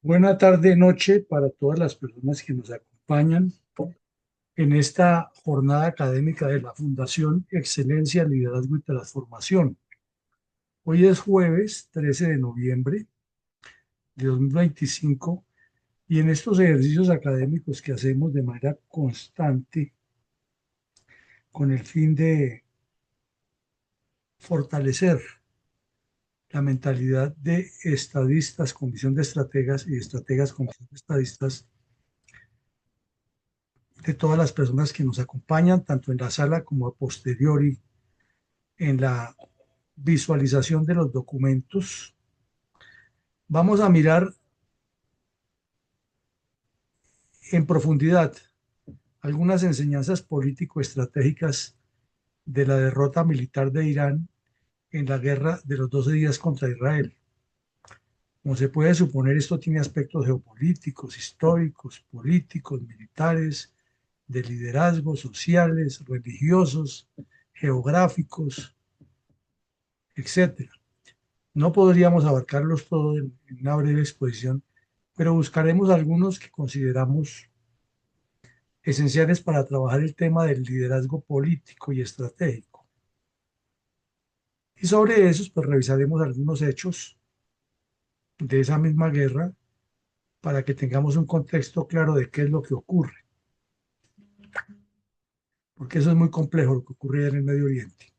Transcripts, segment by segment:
Buena tarde, noche para todas las personas que nos acompañan en esta jornada académica de la Fundación Excelencia, Liderazgo y Transformación. Hoy es jueves 13 de noviembre de 2025 y en estos ejercicios académicos que hacemos de manera constante con el fin de fortalecer la mentalidad de estadistas con visión de estrategas y estrategas con visión de estadistas, de todas las personas que nos acompañan, tanto en la sala como a posteriori, en la visualización de los documentos. Vamos a mirar en profundidad algunas enseñanzas político-estratégicas de la derrota militar de Irán en la guerra de los 12 días contra Israel. Como se puede suponer, esto tiene aspectos geopolíticos, históricos, políticos, militares, de liderazgo, sociales, religiosos, geográficos, etcétera. No podríamos abarcarlos todos en una breve exposición, pero buscaremos algunos que consideramos esenciales para trabajar el tema del liderazgo político y estratégico. Y sobre esos, pues revisaremos algunos hechos de esa misma guerra para que tengamos un contexto claro de qué es lo que ocurre, porque eso es muy complejo lo que ocurre en el Medio Oriente.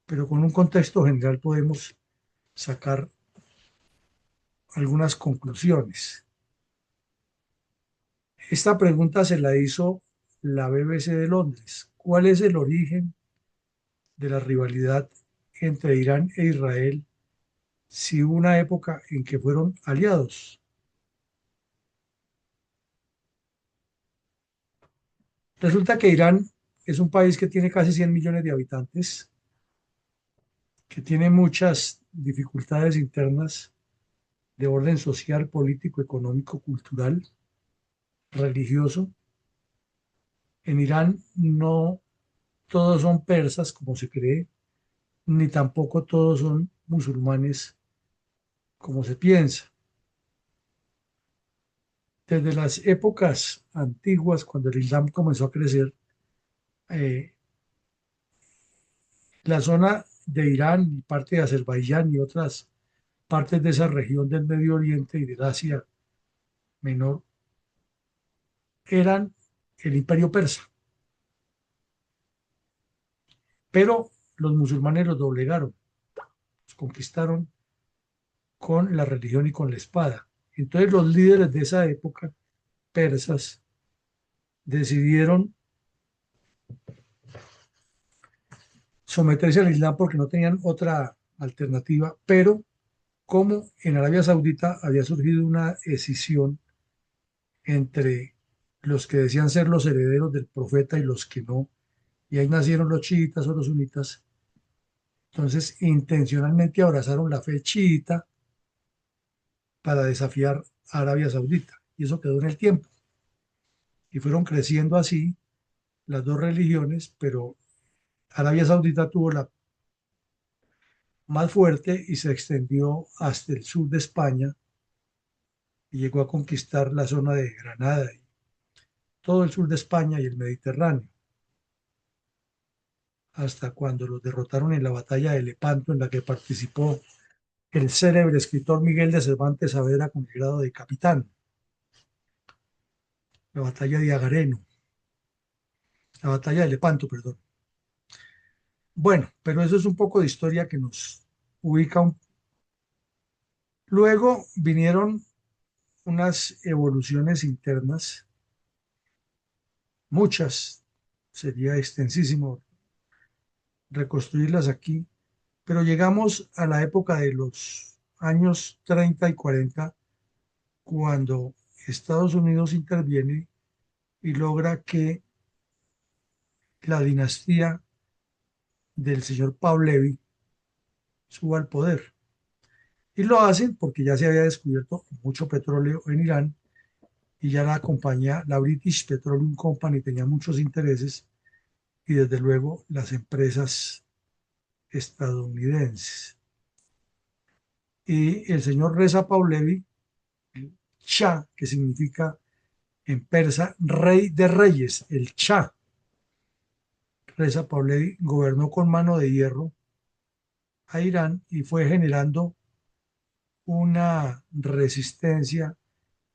Pero con un contexto general podemos sacar algunas conclusiones. Esta pregunta se la hizo la BBC de Londres. ¿Cuál es el origen de la rivalidad entre Irán e Israel si hubo una época en que fueron aliados? Resulta que Irán es un país que tiene casi 100 millones de habitantes, que tiene muchas dificultades internas de orden social, político, económico, cultural, religioso. En Irán no todos son persas, como se cree, ni tampoco todos son musulmanes, como se piensa. Desde las épocas antiguas, cuando el Islam comenzó a crecer, eh, la zona de Irán y parte de Azerbaiyán y otras partes de esa región del Medio Oriente y del Asia Menor eran el imperio persa, pero los musulmanes los doblegaron, los conquistaron con la religión y con la espada. Entonces los líderes de esa época, persas, decidieron someterse al Islam porque no tenían otra alternativa, pero como en Arabia Saudita había surgido una escisión entre los que decían ser los herederos del profeta y los que no, y ahí nacieron los chiitas o los sunitas, entonces intencionalmente abrazaron la fe chiita para desafiar a Arabia Saudita, y eso quedó en el tiempo, y fueron creciendo así las dos religiones, pero Arabia Saudita tuvo la más fuerte y se extendió hasta el sur de España y llegó a conquistar la zona de Granada y todo el sur de España y el Mediterráneo, hasta cuando los derrotaron en la batalla de Lepanto, en la que participó el célebre escritor Miguel de Cervantes Saavedra con el grado de capitán, la batalla de Agareno, la batalla de Lepanto, perdón. Bueno, pero eso es un poco de historia que nos ubica. Luego vinieron unas evoluciones internas, muchas, sería extensísimo reconstruirlas aquí, pero llegamos a la época de los años 30 y 40, cuando Estados Unidos interviene y logra que la dinastía del señor Pahlavi suba al poder. Y lo hacen porque ya se había descubierto mucho petróleo en Irán y ya la compañía, la British Petroleum Company, tenía muchos intereses y desde luego las empresas estadounidenses. Y el señor Reza Pahlavi Shah, que significa en persa rey de reyes, el Shah. Reza Pahlavi gobernó con mano de hierro a Irán y fue generando una resistencia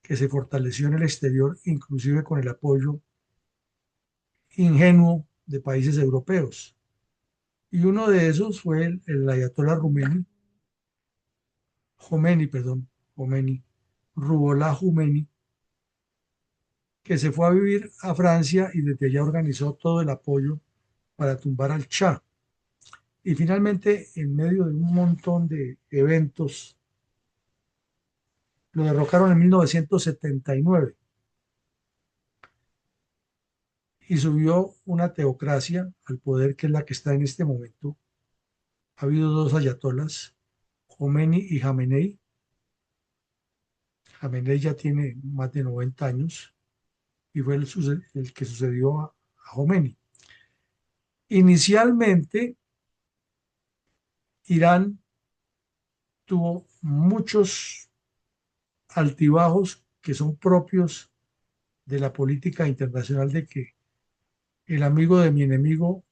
que se fortaleció en el exterior, inclusive con el apoyo ingenuo de países europeos. Y uno de esos fue el ayatollah Khomeini, perdón, Khomeini, Ruhollah Khomeini, que se fue a vivir a Francia y desde allá organizó todo el apoyo para tumbar al Shah. Y finalmente, en medio de un montón de eventos, lo derrocaron en 1979 y subió una teocracia al poder que es la que está en este momento. Ha habido dos ayatolas, Khomeini y Jamenei. Jamenei ya tiene más de 90 años y fue el que sucedió a Khomeini. Inicialmente, Irán tuvo muchos altibajos que son propios de la política internacional de que el amigo de mi enemigo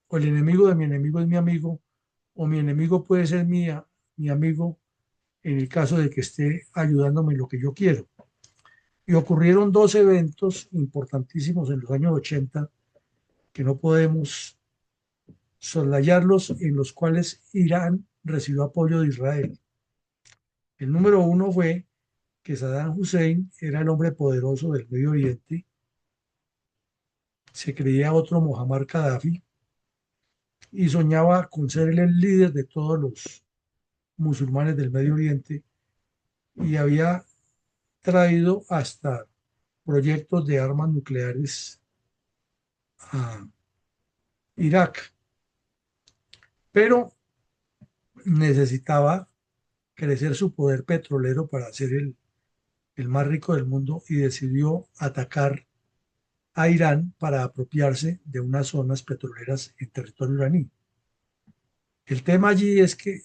o el enemigo de mi enemigo es mi amigo o mi enemigo puede ser mi amigo en el caso de que esté ayudándome en lo que yo quiero. Y ocurrieron dos eventos importantísimos en los años 80 que no podemos soslayarlos, en los cuales Irán recibió apoyo de Israel. El número uno fue que Saddam Hussein era el hombre poderoso del Medio Oriente, se creía otro Muammar Gaddafi y soñaba con ser el líder de todos los musulmanes del Medio Oriente y había traído hasta proyectos de armas nucleares a Irak, pero necesitaba crecer su poder petrolero para ser el más rico del mundo y decidió atacar a Irán para apropiarse de unas zonas petroleras en territorio iraní. El tema allí es que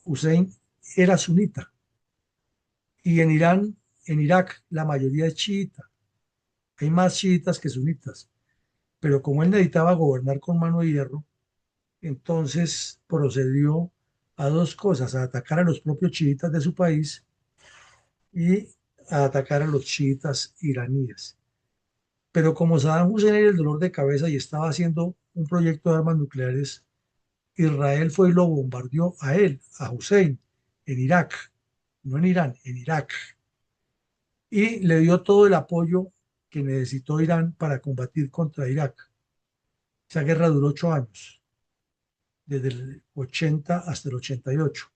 Hussein era sunita y en Irán, en Irak, la mayoría es chiita. Hay más chiitas que sunitas, pero como él necesitaba gobernar con mano de hierro, entonces procedió a dos cosas, a atacar a los propios chiitas de su país y a atacar a los chiitas iraníes. Pero como Saddam Hussein era el dolor de cabeza y estaba haciendo un proyecto de armas nucleares, Israel fue y lo bombardeó a él, a Hussein, en Irak, no en Irán, en Irak, y le dio todo el apoyo que necesitó Irán para combatir contra Irak. Esa guerra duró 8 años, desde el 80 hasta el 88.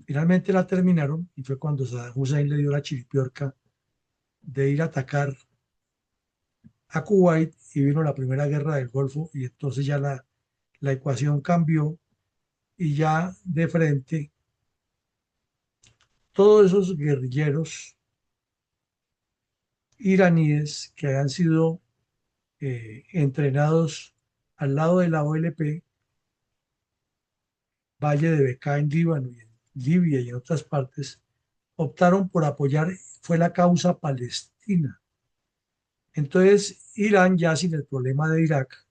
Finalmente la terminaron y fue cuando Saddam Hussein le dio la chiripiorca de ir a atacar a Kuwait y vino la primera guerra del Golfo y entonces ya la ecuación cambió y ya de frente todos esos guerrilleros iraníes que habían sido entrenados al lado de la OLP, Valle de Bekaa en Líbano y en Libia y en otras partes, optaron por apoyar, fue la causa palestina. Entonces, Irán, ya sin el problema de Irak,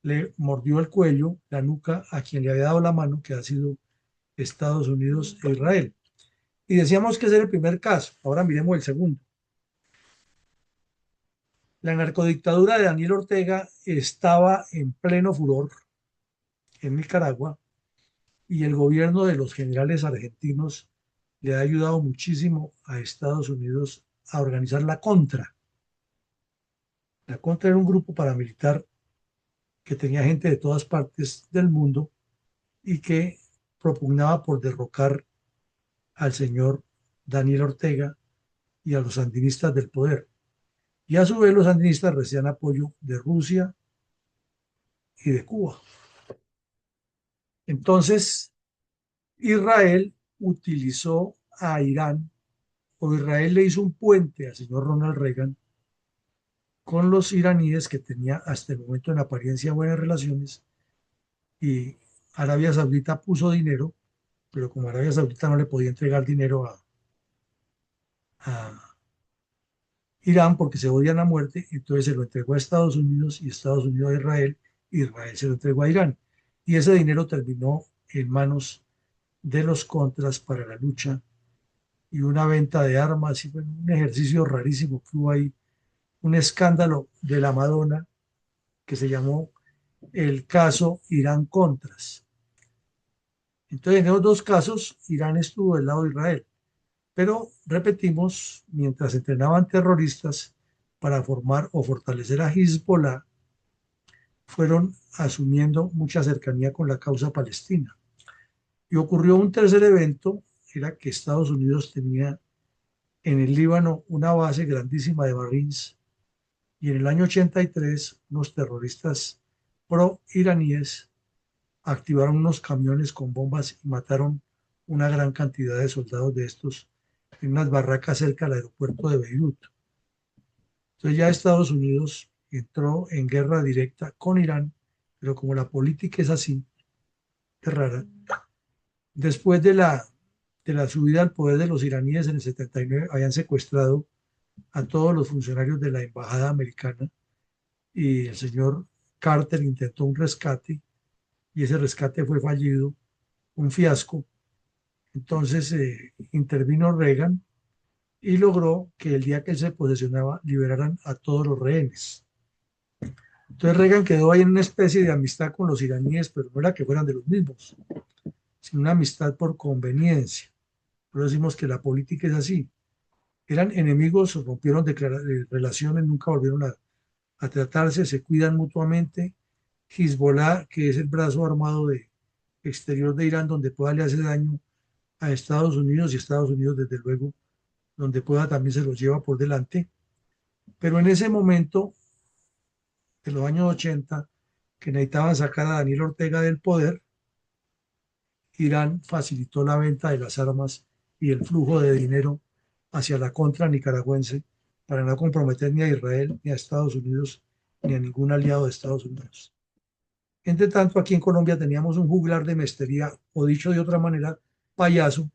le mordió el cuello, la nuca, a quien le había dado la mano, que ha sido Estados Unidos e Israel. Y decíamos que ese era el primer caso. Ahora miremos el segundo. La narcodictadura de Daniel Ortega estaba en pleno furor en Nicaragua y el gobierno de los generales argentinos le ha ayudado muchísimo a Estados Unidos a organizar la Contra. La Contra era un grupo paramilitar que tenía gente de todas partes del mundo y que propugnaba por derrocar al señor Daniel Ortega y a los sandinistas del poder. Y a su vez los sandinistas recibían apoyo de Rusia y de Cuba. Entonces, Israel utilizó a Irán, o Israel le hizo un puente al señor Ronald Reagan con los iraníes que tenía hasta el momento en apariencia buenas relaciones y Arabia Saudita puso dinero, pero como Arabia Saudita no le podía entregar dinero a Irán porque se odian a muerte, entonces se lo entregó a Estados Unidos y Estados Unidos a Israel, y Israel se lo entregó a Irán. Y ese dinero terminó en manos de los contras para la lucha y una venta de armas y bueno, un ejercicio rarísimo que hubo ahí, un escándalo de la Madonna que se llamó el caso Irán Contras. Entonces, en esos dos casos, Irán estuvo del lado de Israel. Pero repetimos, mientras entrenaban terroristas para formar o fortalecer a Hezbollah, fueron asumiendo mucha cercanía con la causa palestina. Y ocurrió un tercer evento, era que Estados Unidos tenía en el Líbano una base grandísima de Marines y en el año 83 unos terroristas pro-iraníes activaron unos camiones con bombas y mataron una gran cantidad de soldados de estos en unas barracas cerca del aeropuerto de Beirut. Entonces ya Estados Unidos entró en guerra directa con Irán, pero como la política es así, es rara, después de la subida al poder de los iraníes en el 79, habían secuestrado a todos los funcionarios de la embajada americana y el señor Carter intentó un rescate y ese rescate fue fallido, un fiasco. Entonces intervino Reagan y logró que el día que él se posesionaba liberaran a todos los rehenes. Entonces Reagan quedó ahí en una especie de amistad con los iraníes, pero no era que fueran de los mismos, sino una amistad por conveniencia. Por eso decimos que la política es así. Eran enemigos, rompieron relaciones, nunca volvieron a tratarse, se cuidan mutuamente. Hezbollah, que es el brazo armado exterior de Irán, donde pueda le hace daño a Estados Unidos y Estados Unidos, desde luego, donde pueda también se los lleva por delante. Pero en ese momento, de los años 80, que necesitaban sacar a Daniel Ortega del poder, Irán facilitó la venta de las armas y el flujo de dinero hacia la contra nicaragüense para no comprometer ni a Israel, ni a Estados Unidos, ni a ningún aliado de Estados Unidos. Entre tanto, aquí en Colombia teníamos un juglar de mestería, o dicho de otra manera, payaso,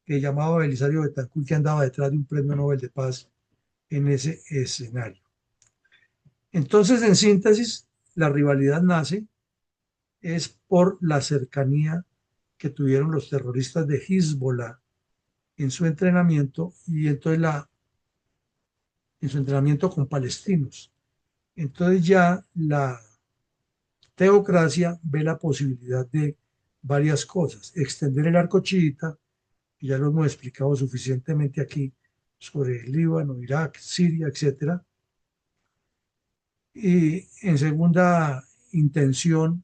que llamaba Belisario Betancourt, que andaba detrás de un premio Nobel de Paz en ese escenario. Entonces, en síntesis, la rivalidad nace es por la cercanía que tuvieron los terroristas de Hezbollah en su entrenamiento y entonces en su entrenamiento con palestinos. Entonces ya la teocracia ve la posibilidad de varias cosas. Extender el arco chiita, que ya lo hemos explicado suficientemente aquí, sobre el Líbano, Irak, Siria, etcétera. Y en segunda intención,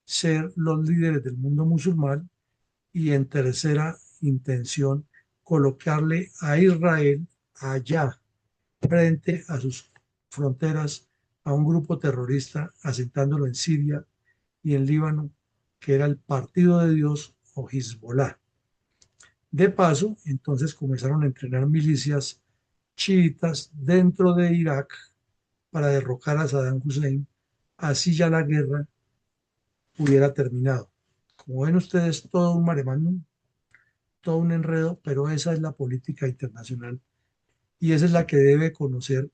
ser los líderes del mundo musulmán. Y en tercera intención, colocarle a Israel allá, frente a sus fronteras, a un grupo terrorista, asentándolo en Siria y en Líbano, que era el Partido de Dios o Hezbollah. De paso, entonces comenzaron a entrenar milicias chiitas dentro de Irak para derrocar a Saddam Hussein, así ya la guerra hubiera terminado. Como ven ustedes, todo un maremágnum, todo un enredo, pero esa es la política internacional y esa es la que debe conocer,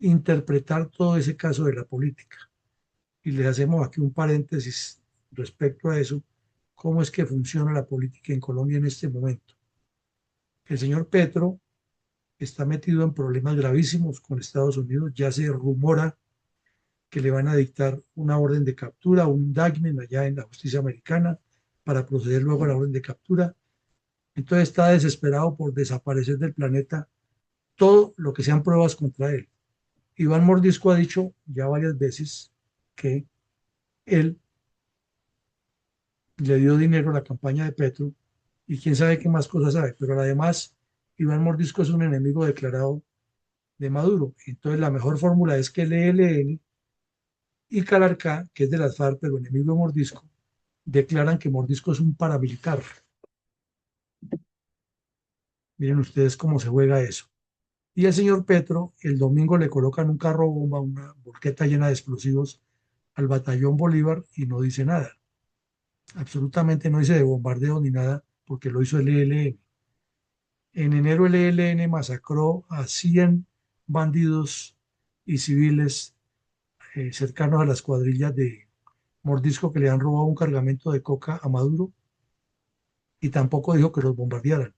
interpretar todo ese caso de la política. Y les hacemos aquí un paréntesis respecto a eso, cómo es que funciona la política en Colombia en este momento. El señor Petro está metido en problemas gravísimos con Estados Unidos, ya se rumora que le van a dictar una orden de captura, un indictment allá en la justicia americana para proceder luego a la orden de captura. Entonces está desesperado por desaparecer del planeta todo lo que sean pruebas contra él. Iván Mordisco ha dicho ya varias veces que él le dio dinero a la campaña de Petro y quién sabe qué más cosas sabe, pero además Iván Mordisco es un enemigo declarado de Maduro. Entonces la mejor fórmula es que el ELN y Calarcá, que es de las FARC, pero enemigo de Mordisco, declaran que Mordisco es un paramilitar. Miren ustedes cómo se juega eso. Y el señor Petro, el domingo le colocan un carro bomba, una volqueta llena de explosivos al batallón Bolívar y no dice nada. Absolutamente no dice de bombardeo ni nada porque lo hizo el ELN. En enero el ELN masacró a 100 bandidos y civiles cercanos a las cuadrillas de Mordisco que le han robado un cargamento de coca a Maduro y tampoco dijo que los bombardearan,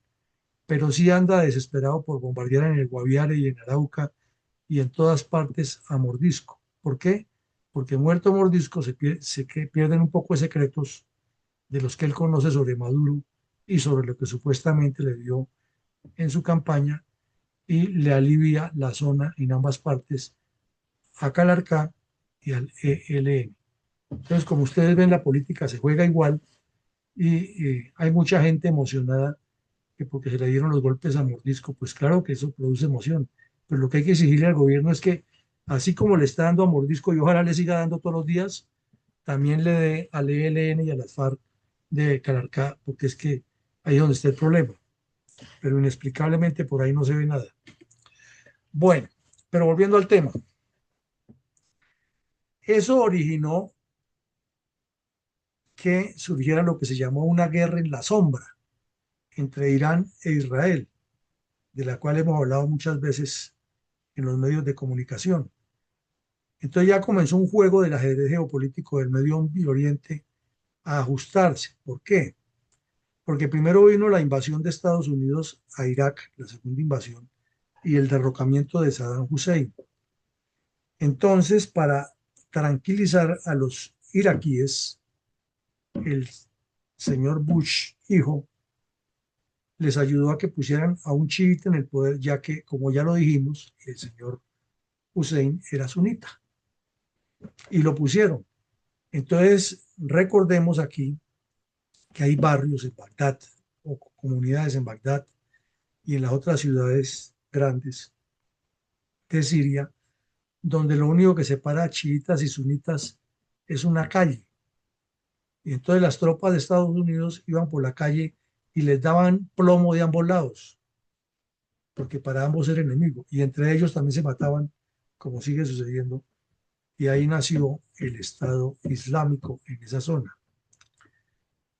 pero sí anda desesperado por bombardear en el Guaviare y en Arauca y en todas partes a Mordisco. ¿Por qué? Porque muerto Mordisco que pierden un poco de secretos de los que él conoce sobre Maduro y sobre lo que supuestamente le dio en su campaña y le alivia la zona en ambas partes a Calarcá y al ELN. Entonces, como ustedes ven, la política se juega igual y hay mucha gente emocionada que porque se le dieron los golpes a Mordisco, pues claro que eso produce emoción, pero lo que hay que exigirle al gobierno es que así como le está dando a Mordisco y ojalá le siga dando todos los días, también le dé al ELN y a las FARC de Calarcá, porque es que ahí es donde está el problema, pero inexplicablemente por ahí no se ve nada. Bueno, pero volviendo al tema, eso originó que surgiera lo que se llamó una guerra en la sombra entre Irán e Israel, de la cual hemos hablado muchas veces en los medios de comunicación. Entonces ya comenzó un juego del ajedrez geopolítico del Medio Oriente a ajustarse. ¿Por qué? Porque primero vino la invasión de Estados Unidos a Irak, la segunda invasión, y el derrocamiento de Saddam Hussein. Entonces, para tranquilizar a los iraquíes, el señor Bush, hijo, les ayudó a que pusieran a un chiita en el poder, ya que, como ya lo dijimos, el señor Hussein era sunita, y lo pusieron. Entonces, recordemos aquí que hay barrios en Bagdad o comunidades en Bagdad y en las otras ciudades grandes de Siria, donde lo único que separa a chiitas y sunitas es una calle. Y entonces las tropas de Estados Unidos iban por la calle y les daban plomo de ambos lados, porque para ambos era enemigo. Y entre ellos también se mataban, como sigue sucediendo. Y ahí nació el Estado Islámico en esa zona.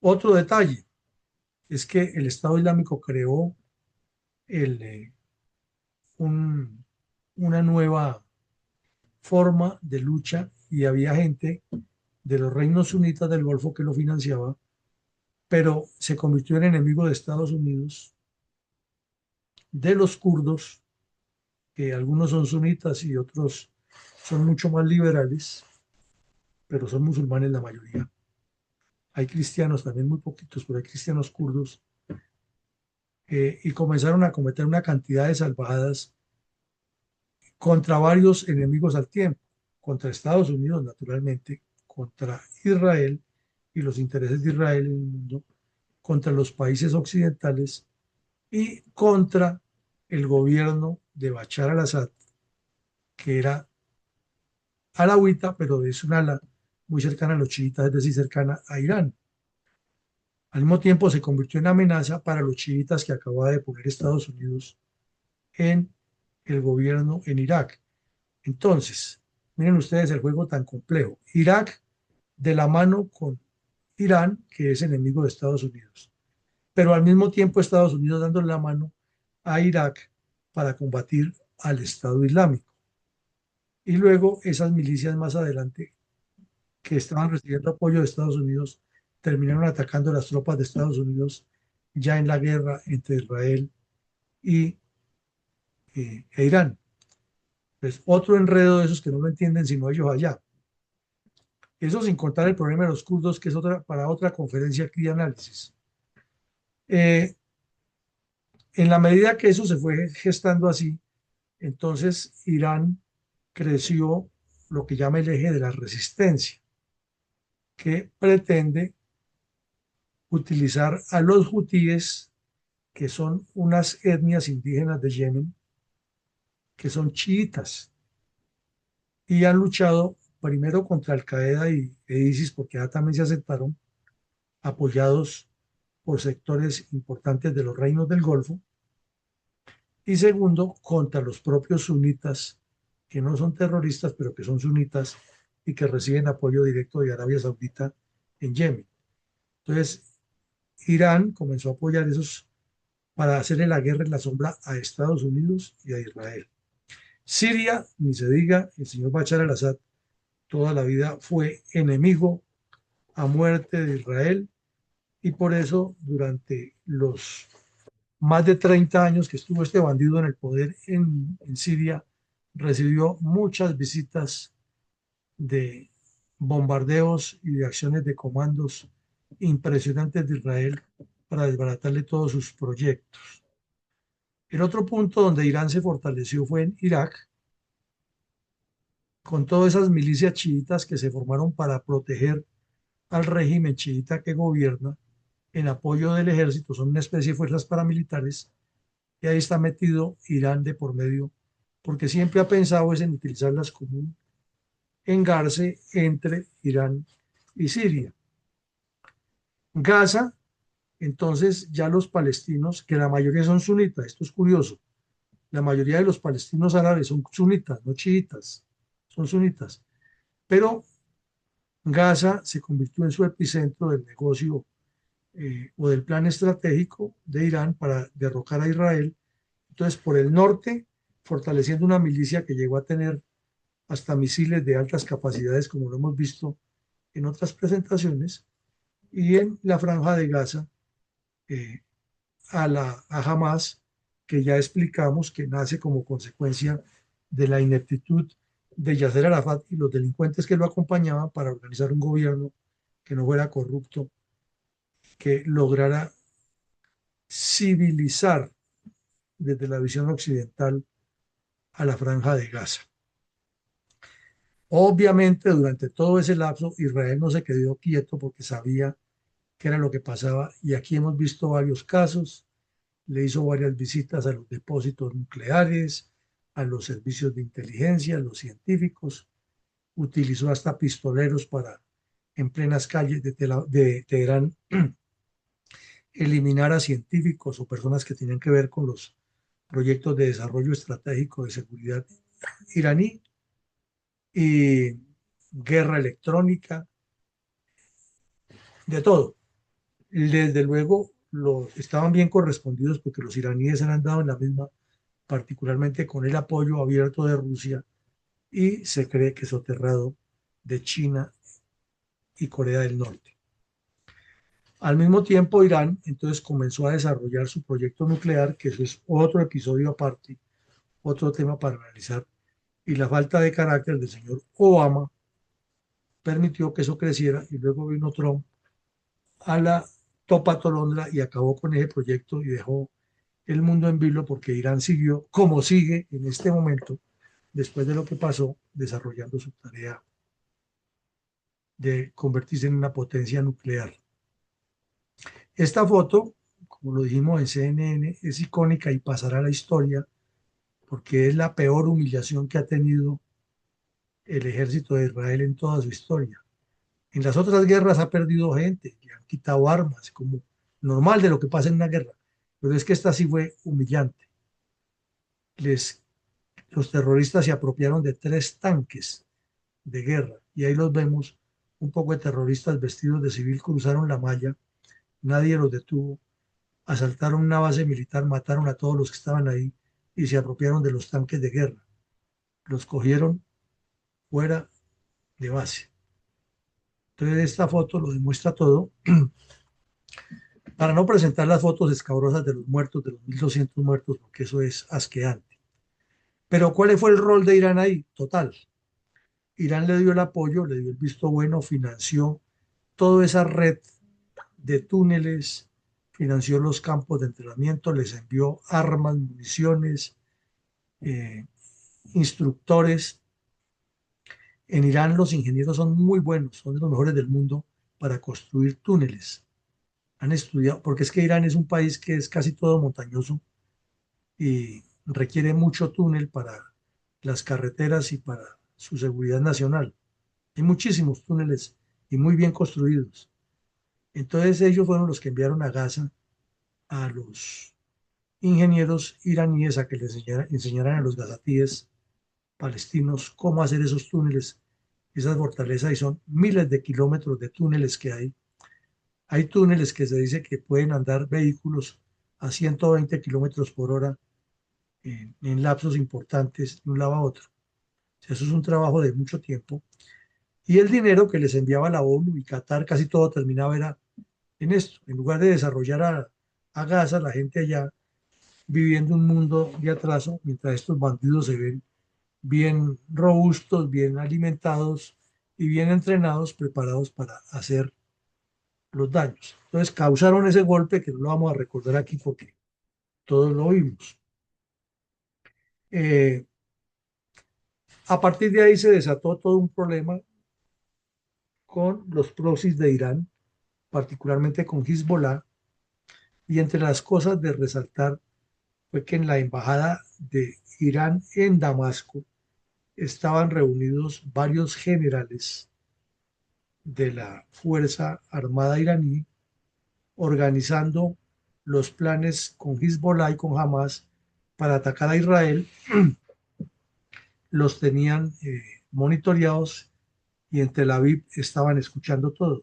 Otro detalle es que el Estado Islámico creó el, un, una nueva forma de lucha y había gente de los reinos sunitas del Golfo que lo financiaba, pero se convirtió en enemigo de Estados Unidos, de los kurdos, que algunos son sunitas y otros son mucho más liberales, pero son musulmanes la mayoría. Hay cristianos también, muy poquitos, pero hay cristianos kurdos, y comenzaron a cometer una cantidad de salvajadas contra varios enemigos al tiempo, contra Estados Unidos, naturalmente, contra Israel y los intereses de Israel en el mundo, contra los países occidentales y contra el gobierno de Bashar al-Assad, que era alawita, pero es un ala muy cercana a los chiitas, es decir, cercana a Irán. Al mismo tiempo se convirtió en amenaza para los chiitas que acababa de poner Estados Unidos en el gobierno en Irak. Entonces, miren ustedes el juego tan complejo. Irak de la mano con Irán, que es enemigo de Estados Unidos, pero al mismo tiempo Estados Unidos dándole la mano a Irak para combatir al Estado Islámico. Y luego esas milicias más adelante que estaban recibiendo apoyo de Estados Unidos terminaron atacando las tropas de Estados Unidos ya en la guerra entre Israel y Irán. Pues otro enredo de esos que no lo entienden sino ellos allá. Eso sin contar el problema de los kurdos, que es otra, para otra conferencia aquí de análisis. Eh, en la medida que eso se fue gestando así, entonces Irán creció lo que llama el eje de la resistencia, que pretende utilizar a los hutíes, que son unas etnias indígenas de Yemen, que son chiitas, y han luchado primero contra Al Qaeda e ISIS, porque ya también se aceptaron, apoyados por sectores importantes de los reinos del Golfo, y segundo, contra los propios sunitas, que no son terroristas, pero que son sunitas y que reciben apoyo directo de Arabia Saudita en Yemen. Entonces, Irán comenzó a apoyar esos para hacerle la guerra en la sombra a Estados Unidos y a Israel. Siria, ni se diga, el señor Bashar al-Assad toda la vida fue enemigo a muerte de Israel y por eso durante los más de 30 años que estuvo este bandido en el poder en Siria, recibió muchas visitas de bombardeos y de acciones de comandos impresionantes de Israel para desbaratarle todos sus proyectos. El otro punto donde Irán se fortaleció fue en Irak, con todas esas milicias chiitas que se formaron para proteger al régimen chiita que gobierna en apoyo del ejército, son una especie de fuerzas paramilitares, y ahí está metido Irán de por medio, porque siempre ha pensado es en utilizarlas como un engarce entre Irán y Siria. Gaza, entonces ya los palestinos, que la mayoría son sunitas, esto es curioso, la mayoría de los palestinos árabes son sunitas, no chiitas, son sunitas, pero Gaza se convirtió en su epicentro del negocio o del plan estratégico de Irán para derrocar a Israel. Entonces, por el norte, fortaleciendo una milicia que llegó a tener hasta misiles de altas capacidades, como lo hemos visto en otras presentaciones, y en la franja de Gaza, eh, a Hamas, que ya explicamos que nace como consecuencia de la ineptitud de Yasser Arafat y los delincuentes que lo acompañaban para organizar un gobierno que no fuera corrupto, que lograra civilizar desde la visión occidental a la franja de Gaza. Obviamente, durante todo ese lapso, Israel no se quedó quieto porque sabía qué era lo que pasaba y aquí hemos visto varios casos. Le hizo varias visitas a los depósitos nucleares, a los servicios de inteligencia, a los científicos, utilizó hasta pistoleros para, en plenas calles de Teherán, eliminar a científicos o personas que tenían que ver con los proyectos de desarrollo estratégico de seguridad iraní y guerra electrónica, de todo. Desde luego, estaban bien correspondidos porque los iraníes han andado en la misma, particularmente con el apoyo abierto de Rusia y se cree que soterrado de China y Corea del Norte. Al mismo tiempo, Irán entonces comenzó a desarrollar su proyecto nuclear, que eso es otro episodio aparte, otro tema para analizar, y la falta de carácter del señor Obama permitió que eso creciera y luego vino Trump a la topa tolondra y acabó con ese proyecto y dejó el mundo en vilo porque Irán siguió, como sigue en este momento, después de lo que pasó, desarrollando su tarea de convertirse en una potencia nuclear. Esta foto, como lo dijimos en CNN, es icónica y pasará a la historia porque es la peor humillación que ha tenido el ejército de Israel en toda su historia. En las otras guerras ha perdido gente, le han quitado armas, como normal de lo que pasa en una guerra, pero es que esta sí fue humillante. Les, los terroristas se apropiaron de 3 tanques de guerra y ahí los vemos, un poco de terroristas vestidos de civil cruzaron la malla, nadie los detuvo, asaltaron una base militar, mataron a todos los que estaban ahí y se apropiaron de los tanques de guerra. Los cogieron fuera de base. Entonces esta foto lo demuestra todo. Para no presentar las fotos escabrosas de los muertos, de los 1.200 muertos, porque eso es asqueante. Pero ¿cuál fue el rol de Irán ahí? Total. Irán le dio el apoyo, le dio el visto bueno, financió toda esa red de túneles, financió los campos de entrenamiento, les envió armas, municiones, eh, instructores. En Irán los ingenieros son muy buenos, son de los mejores del mundo para construir túneles. Han estudiado, porque es que Irán es un país que es casi todo montañoso y requiere mucho túnel para las carreteras y para su seguridad nacional. Hay muchísimos túneles y muy bien construidos. Entonces ellos fueron los que enviaron a Gaza a los ingenieros iraníes a que les enseñaran a los gazatíes palestinos cómo hacer esos túneles, esas fortalezas, y son miles de kilómetros de túneles que hay. Hay túneles que se dice que pueden andar vehículos a 120 kilómetros por hora en lapsos importantes de un lado a otro. O sea, eso es un trabajo de mucho tiempo. Y el dinero que les enviaba la ONU y Qatar, casi todo terminaba era en esto. En lugar de desarrollar a Gaza, la gente allá viviendo un mundo de atraso, mientras estos bandidos se ven bien robustos, bien alimentados y bien entrenados, preparados para hacer los daños. Entonces causaron ese golpe que no lo vamos a recordar aquí porque todos lo vimos. Eh, a partir de ahí se desató todo un problema con los proxies de Irán, particularmente con Hezbollah, y entre las cosas de resaltar fue que en la embajada de Irán en Damasco estaban reunidos varios generales de la Fuerza Armada iraní organizando los planes con Hezbollah y con Hamas para atacar a Israel. Los tenían monitoreados y en Tel Aviv estaban escuchando todo.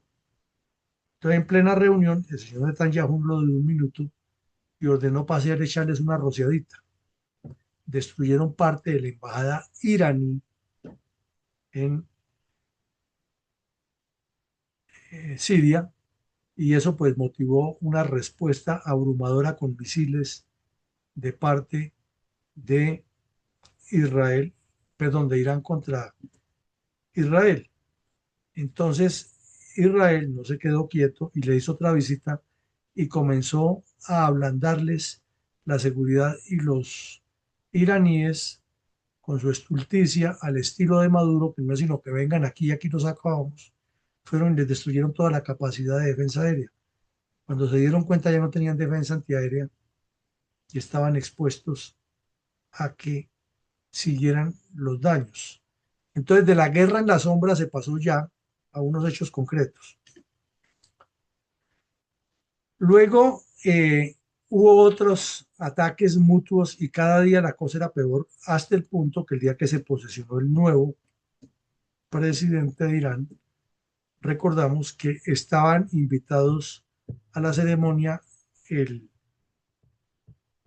Entonces, en plena reunión, el señor Netanyahu lo de un minuto y ordenó pasear echarles una rociadita. Destruyeron parte de la embajada iraní en Siria y eso pues motivó una respuesta abrumadora con misiles de parte de Israel, perdón, de Irán contra Israel. Entonces Israel no se quedó quieto y le hizo otra visita y comenzó a ablandarles la seguridad y los iraníes con su estulticia al estilo de Maduro, que no es sino que vengan aquí y aquí los acabamos, fueron y les destruyeron toda la capacidad de defensa aérea. Cuando se dieron cuenta ya no tenían defensa antiaérea y estaban expuestos a que siguieran los daños. Entonces, de la guerra en la sombra se pasó ya a unos hechos concretos. Luego hubo otros ataques mutuos y cada día la cosa era peor hasta el punto que el día que se posesionó el nuevo presidente de Irán, recordamos que estaban invitados a la ceremonia el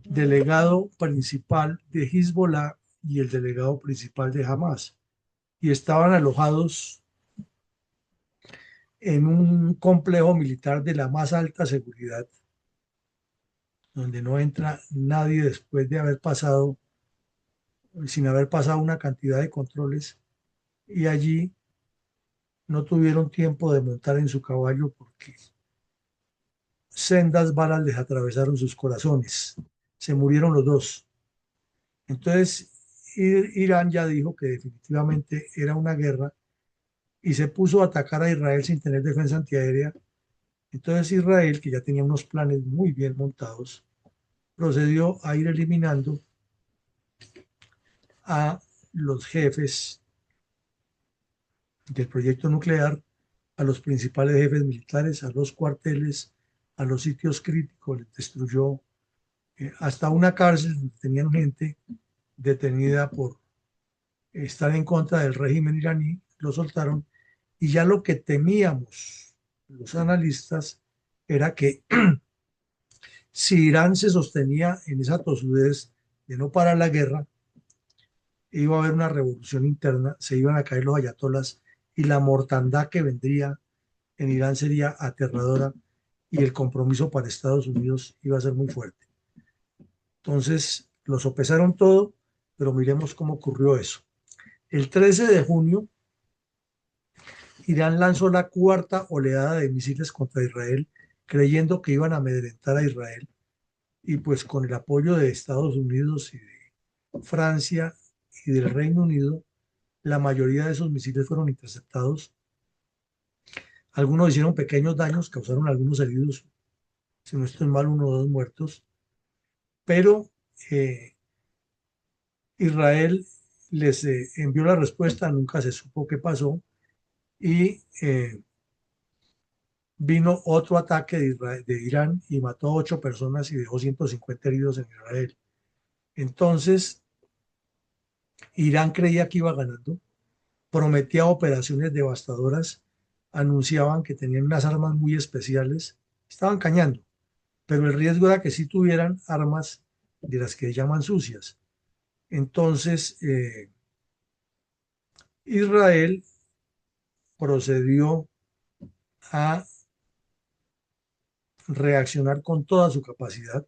delegado principal de Hezbollah y el delegado principal de Hamas y estaban alojados en un complejo militar de la más alta seguridad, donde no entra nadie después de haber pasado, sin haber pasado una cantidad de controles, y allí no tuvieron tiempo de montar en su caballo porque sendas balas les atravesaron sus corazones. Se murieron los dos. Entonces, Irán ya dijo que definitivamente era una guerra y se puso a atacar a Israel sin tener defensa antiaérea. Entonces Israel, que ya tenía unos planes muy bien montados, procedió a ir eliminando a los jefes del proyecto nuclear, a los principales jefes militares, a los cuarteles, a los sitios críticos, les destruyó hasta una cárcel donde tenían gente detenida por estar en contra del régimen iraní, lo soltaron y ya lo que temíamos los analistas era que si Irán se sostenía en esa tosudez de no parar la guerra, iba a haber una revolución interna, se iban a caer los ayatolas y la mortandad que vendría en Irán sería aterradora y el compromiso para Estados Unidos iba a ser muy fuerte. Entonces, lo sopesaron todo, pero miremos cómo ocurrió eso. El 13 de junio, Irán lanzó la cuarta oleada de misiles contra Israel, creyendo que iban a amedrentar a Israel, y pues con el apoyo de Estados Unidos y de Francia y del Reino Unido, la mayoría de esos misiles fueron interceptados. Algunos hicieron pequeños daños, causaron algunos heridos, si no estoy mal, uno o dos muertos, pero Israel les envió la respuesta, nunca se supo qué pasó, y vino otro ataque de Irán y mató a 8 personas y dejó 150 heridos en Israel. Entonces, Irán creía que iba ganando, prometía operaciones devastadoras, anunciaban que tenían unas armas muy especiales, estaban cañando, pero el riesgo era que sí tuvieran armas de las que llaman sucias. Entonces, Israel procedió a reaccionar con toda su capacidad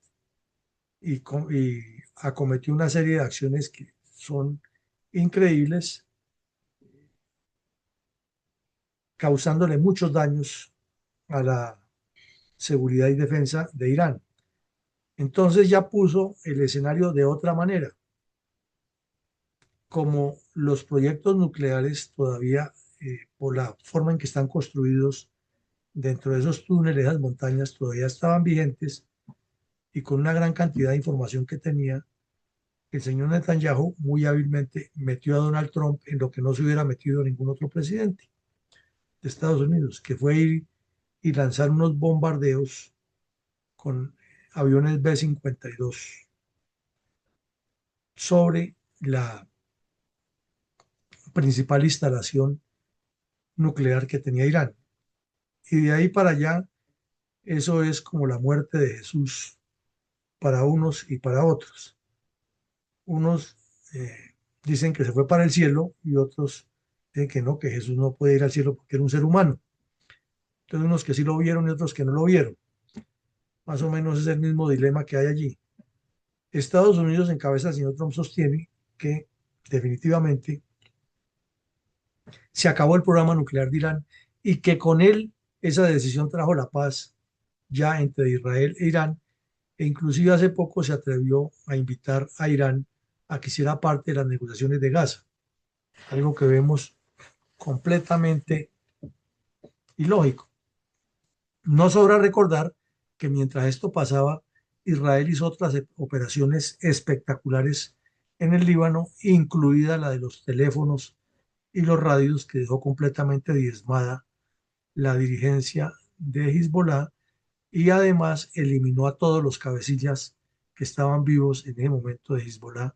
y acometió una serie de acciones que son increíbles, causándole muchos daños a la seguridad y defensa de Irán. Entonces ya puso el escenario de otra manera. Como los proyectos nucleares todavía, por la forma en que están construidos dentro de esos túneles, esas montañas, todavía estaban vigentes y con una gran cantidad de información que tenía, el señor Netanyahu muy hábilmente metió a Donald Trump en lo que no se hubiera metido ningún otro presidente de Estados Unidos, que fue ir y lanzar unos bombardeos con aviones B-52 sobre la principal instalación nuclear que tenía Irán. Y de ahí para allá, eso es como la muerte de Jesús para unos y para otros. Unos dicen que se fue para el cielo y otros dicen que no, que Jesús no puede ir al cielo porque era un ser humano. Entonces unos que sí lo vieron y otros que no lo vieron. Más o menos es el mismo dilema que hay allí. Estados Unidos en cabeza del señor Trump sostiene que definitivamente se acabó el programa nuclear de Irán y que con él esa decisión trajo la paz ya entre Israel e Irán, e inclusive hace poco se atrevió a invitar a Irán a que hiciera parte de las negociaciones de Gaza, algo que vemos completamente ilógico. No sobra recordar que mientras esto pasaba, Israel hizo otras operaciones espectaculares en el Líbano, incluida la de los teléfonos y los radios, que dejó completamente diezmada la dirigencia de Hezbollah y además eliminó a todos los cabecillas que estaban vivos en ese momento de Hezbollah,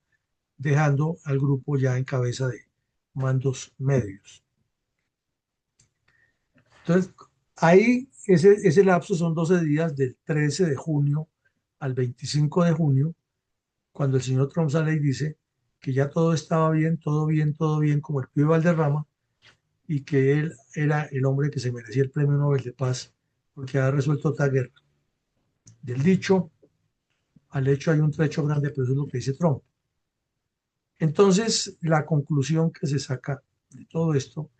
dejando al grupo ya en cabeza de mandos medios. Entonces, ahí ese lapso son 12 días del 13 de junio al 25 de junio, cuando el señor Trump sale y dice que ya todo estaba bien, todo bien, todo bien, como el pibe Valderrama, y que él era el hombre que se merecía el premio Nobel de Paz porque ha resuelto otra guerra. Del dicho al hecho hay un trecho grande, pero eso es lo que dice Trump. Entonces, la conclusión que se saca de todo esto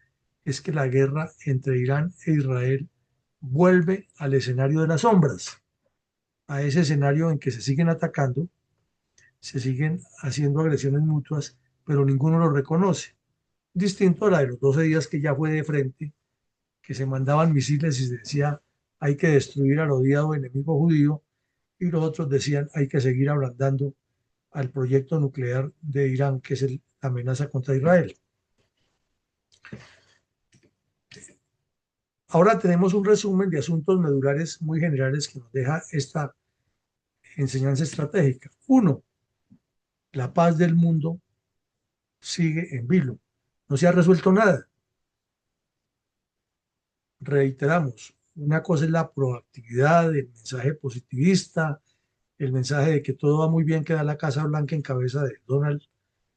es que la guerra entre Irán e Israel vuelve al escenario de las sombras, a ese escenario en que se siguen atacando, se siguen haciendo agresiones mutuas, pero ninguno lo reconoce. Distinto a la de los 12 días que ya fue de frente, que se mandaban misiles y se decía hay que destruir al odiado enemigo judío, y los otros decían hay que seguir ablandando al proyecto nuclear de Irán, que es la amenaza contra Israel. Ahora tenemos un resumen de asuntos medulares muy generales que nos deja esta enseñanza estratégica. Uno, la paz del mundo sigue en vilo. No se ha resuelto nada. Reiteramos, una cosa es la proactividad, el mensaje positivista, el mensaje de que todo va muy bien que da la Casa Blanca en cabeza de Donald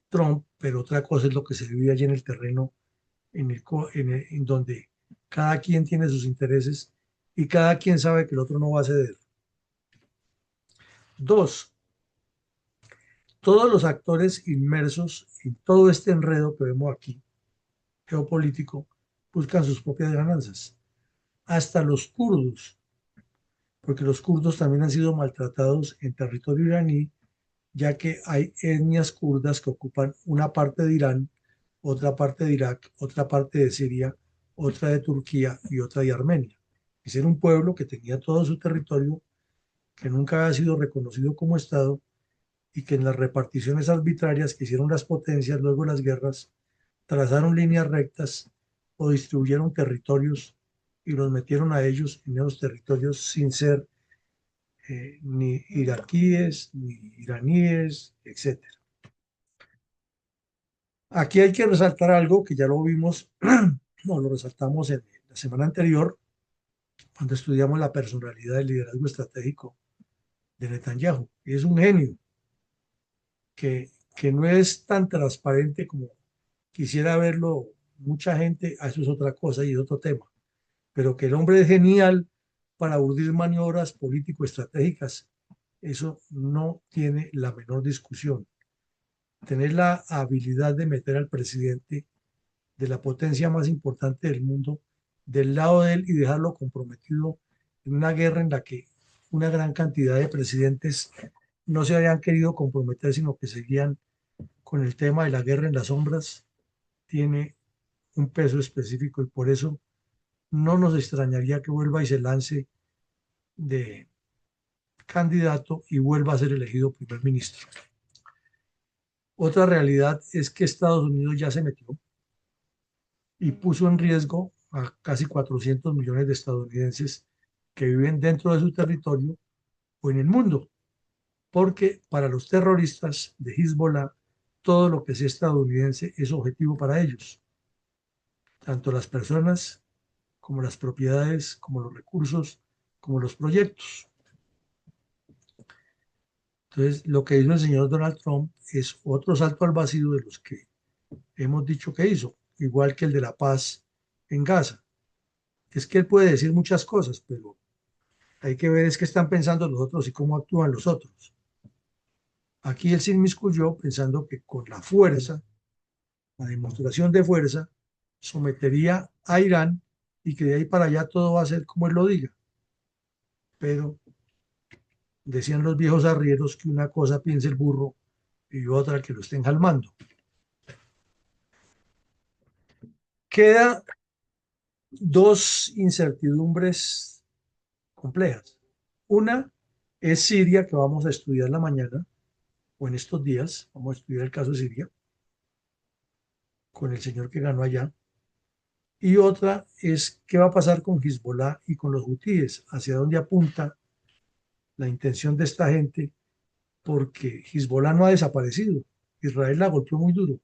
Trump, pero otra cosa es lo que se vive allí en el terreno en donde cada quien tiene sus intereses y cada quien sabe que el otro no va a ceder. Dos, todos los actores inmersos en todo este enredo que vemos aquí, geopolítico, buscan sus propias ganancias. Hasta los kurdos, porque los kurdos también han sido maltratados en territorio iraní, ya que hay etnias kurdas que ocupan una parte de Irán, otra parte de Irak, otra parte de Siria, otra de Turquía y otra de Armenia. Ese era un pueblo que tenía todo su territorio, que nunca ha sido reconocido como Estado y que en las reparticiones arbitrarias que hicieron las potencias luego de las guerras, trazaron líneas rectas o distribuyeron territorios y los metieron a ellos en esos territorios sin ser ni iraquíes, ni iraníes, etcétera. Aquí hay que resaltar algo que ya lo vimos, no, lo resaltamos en la semana anterior, cuando estudiamos la personalidad del liderazgo estratégico de Netanyahu. Y es un genio que no es tan transparente como quisiera verlo mucha gente. Eso es otra cosa y es otro tema. Pero que el hombre es genial para urdir maniobras político-estratégicas, eso no tiene la menor discusión. Tener la habilidad de meter al presidente de la potencia más importante del mundo del lado de él y dejarlo comprometido en una guerra en la que una gran cantidad de presidentes no se habían querido comprometer, sino que seguían con el tema de la guerra en las sombras, tiene un peso específico y por eso no nos extrañaría que vuelva y se lance de candidato y vuelva a ser elegido primer ministro. Otra realidad es que Estados Unidos ya se metió y puso en riesgo a casi 400 millones de estadounidenses que viven dentro de su territorio o en el mundo, porque para los terroristas de Hezbollah, todo lo que sea estadounidense es objetivo para ellos, tanto las personas como las propiedades, como los recursos, como los proyectos. Entonces, lo que hizo el señor Donald Trump es otro salto al vacío de los que hemos dicho que hizo, igual que el de la paz en Gaza. Es que él puede decir muchas cosas, pero hay que ver es qué están pensando los otros y cómo actúan los otros. Aquí él se inmiscuyó pensando que con la fuerza, la demostración de fuerza, sometería a Irán y que de ahí para allá todo va a ser como él lo diga. Pero decían los viejos arrieros que una cosa piensa el burro y otra que lo estén jalmando. Queda dos incertidumbres complejas. Una es Siria, que vamos a estudiar la mañana o en estos días. Vamos a estudiar el caso de Siria con el señor que ganó allá. Y otra es qué va a pasar con Hezbollah y con los hutíes, hacia dónde apunta la intención de esta gente, porque Hezbollah no ha desaparecido. Israel la golpeó muy duro.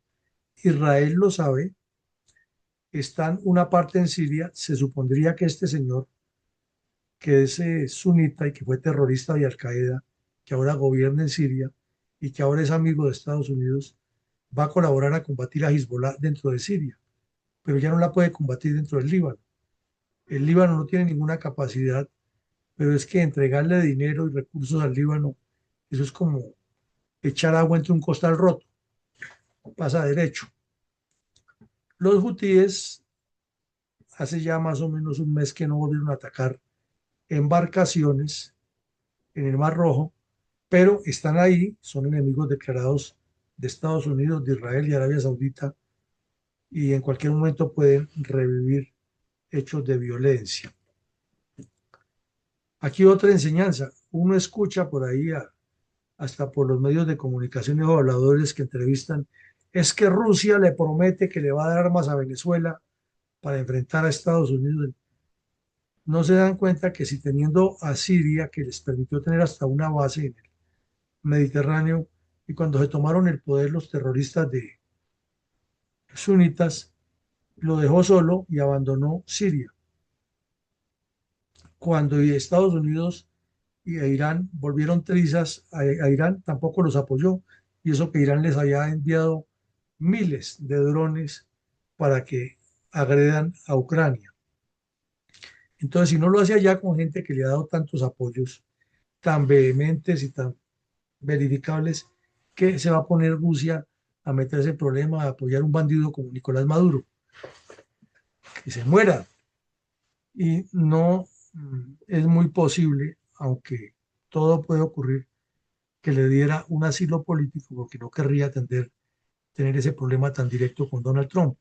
Israel lo sabe, están una parte en Siria. Se supondría que este señor, que es sunita y que fue terrorista de Al-Qaeda, que ahora gobierna en Siria y que ahora es amigo de Estados Unidos, va a colaborar a combatir a Hezbollah dentro de Siria, pero ya no la puede combatir dentro del Líbano. El Líbano no tiene ninguna capacidad, pero es que entregarle dinero y recursos al Líbano, eso es como echar agua entre un costal roto, pasa derecho. Los hutíes hace ya más o menos un mes que no volvieron a atacar embarcaciones en el Mar Rojo, pero están ahí, son enemigos declarados de Estados Unidos, de Israel y Arabia Saudita, y en cualquier momento pueden revivir hechos de violencia. Aquí otra enseñanza, uno escucha por ahí hasta por los medios de comunicación o habladores que entrevistan, es que Rusia le promete que le va a dar armas a Venezuela para enfrentar a Estados Unidos. No se dan cuenta que si teniendo a Siria, que les permitió tener hasta una base en el Mediterráneo, y cuando se tomaron el poder los terroristas de sunitas, lo dejó solo y abandonó Siria. Cuando Estados Unidos y Irán volvieron trizas a Irán, tampoco los apoyó, y eso que Irán les había enviado miles de drones para que agredan a Ucrania. Entonces, si no lo hace allá con gente que le ha dado tantos apoyos tan vehementes y tan verificables, que se va a poner Rusia a meterse en problema a apoyar un bandido como Nicolás Maduro, que se muera. Y no es muy posible, aunque todo puede ocurrir, que le diera un asilo político porque no querría tener ese problema tan directo con Donald Trump.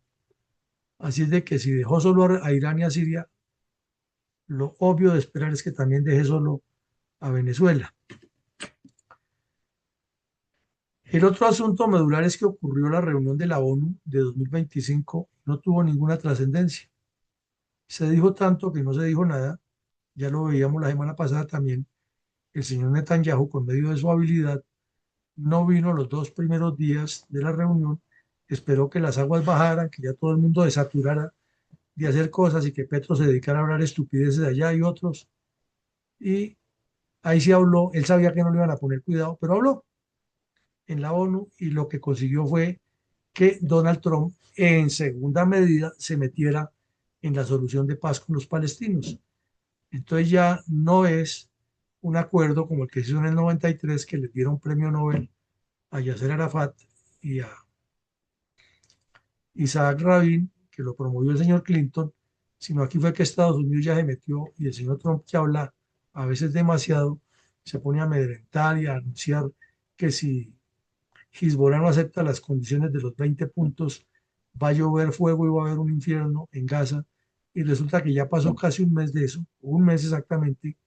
Así es de que si dejó solo a Irán y a Siria, lo obvio de esperar es que también deje solo a Venezuela. El otro asunto medular es que ocurrió la reunión de la ONU de 2025, no tuvo ninguna trascendencia. Se dijo tanto que no se dijo nada, ya lo veíamos la semana pasada también, el señor Netanyahu, con medio de su habilidad, no vino los dos primeros días de la reunión, esperó que las aguas bajaran, que ya todo el mundo desaturara de hacer cosas y que Petro se dedicara a hablar estupideces de allá y otros, y Ahí sí habló, él sabía que no le iban a poner cuidado, pero habló en la ONU y lo que consiguió fue que Donald Trump en segunda medida se metiera en la solución de paz con los palestinos. Entonces ya no es un acuerdo como el que se hizo en el 93, que les dieron premio Nobel a Yasser Arafat y a Isaac Rabin, que lo promovió el señor Clinton, sino aquí fue que Estados Unidos ya se metió y el señor Trump, que habla a veces demasiado, se pone a amedrentar y a anunciar que si Hezbollah no acepta las condiciones de los 20 puntos, va a llover fuego y va a haber un infierno en Gaza. Y resulta que ya pasó casi un mes de eso, un mes exactamente,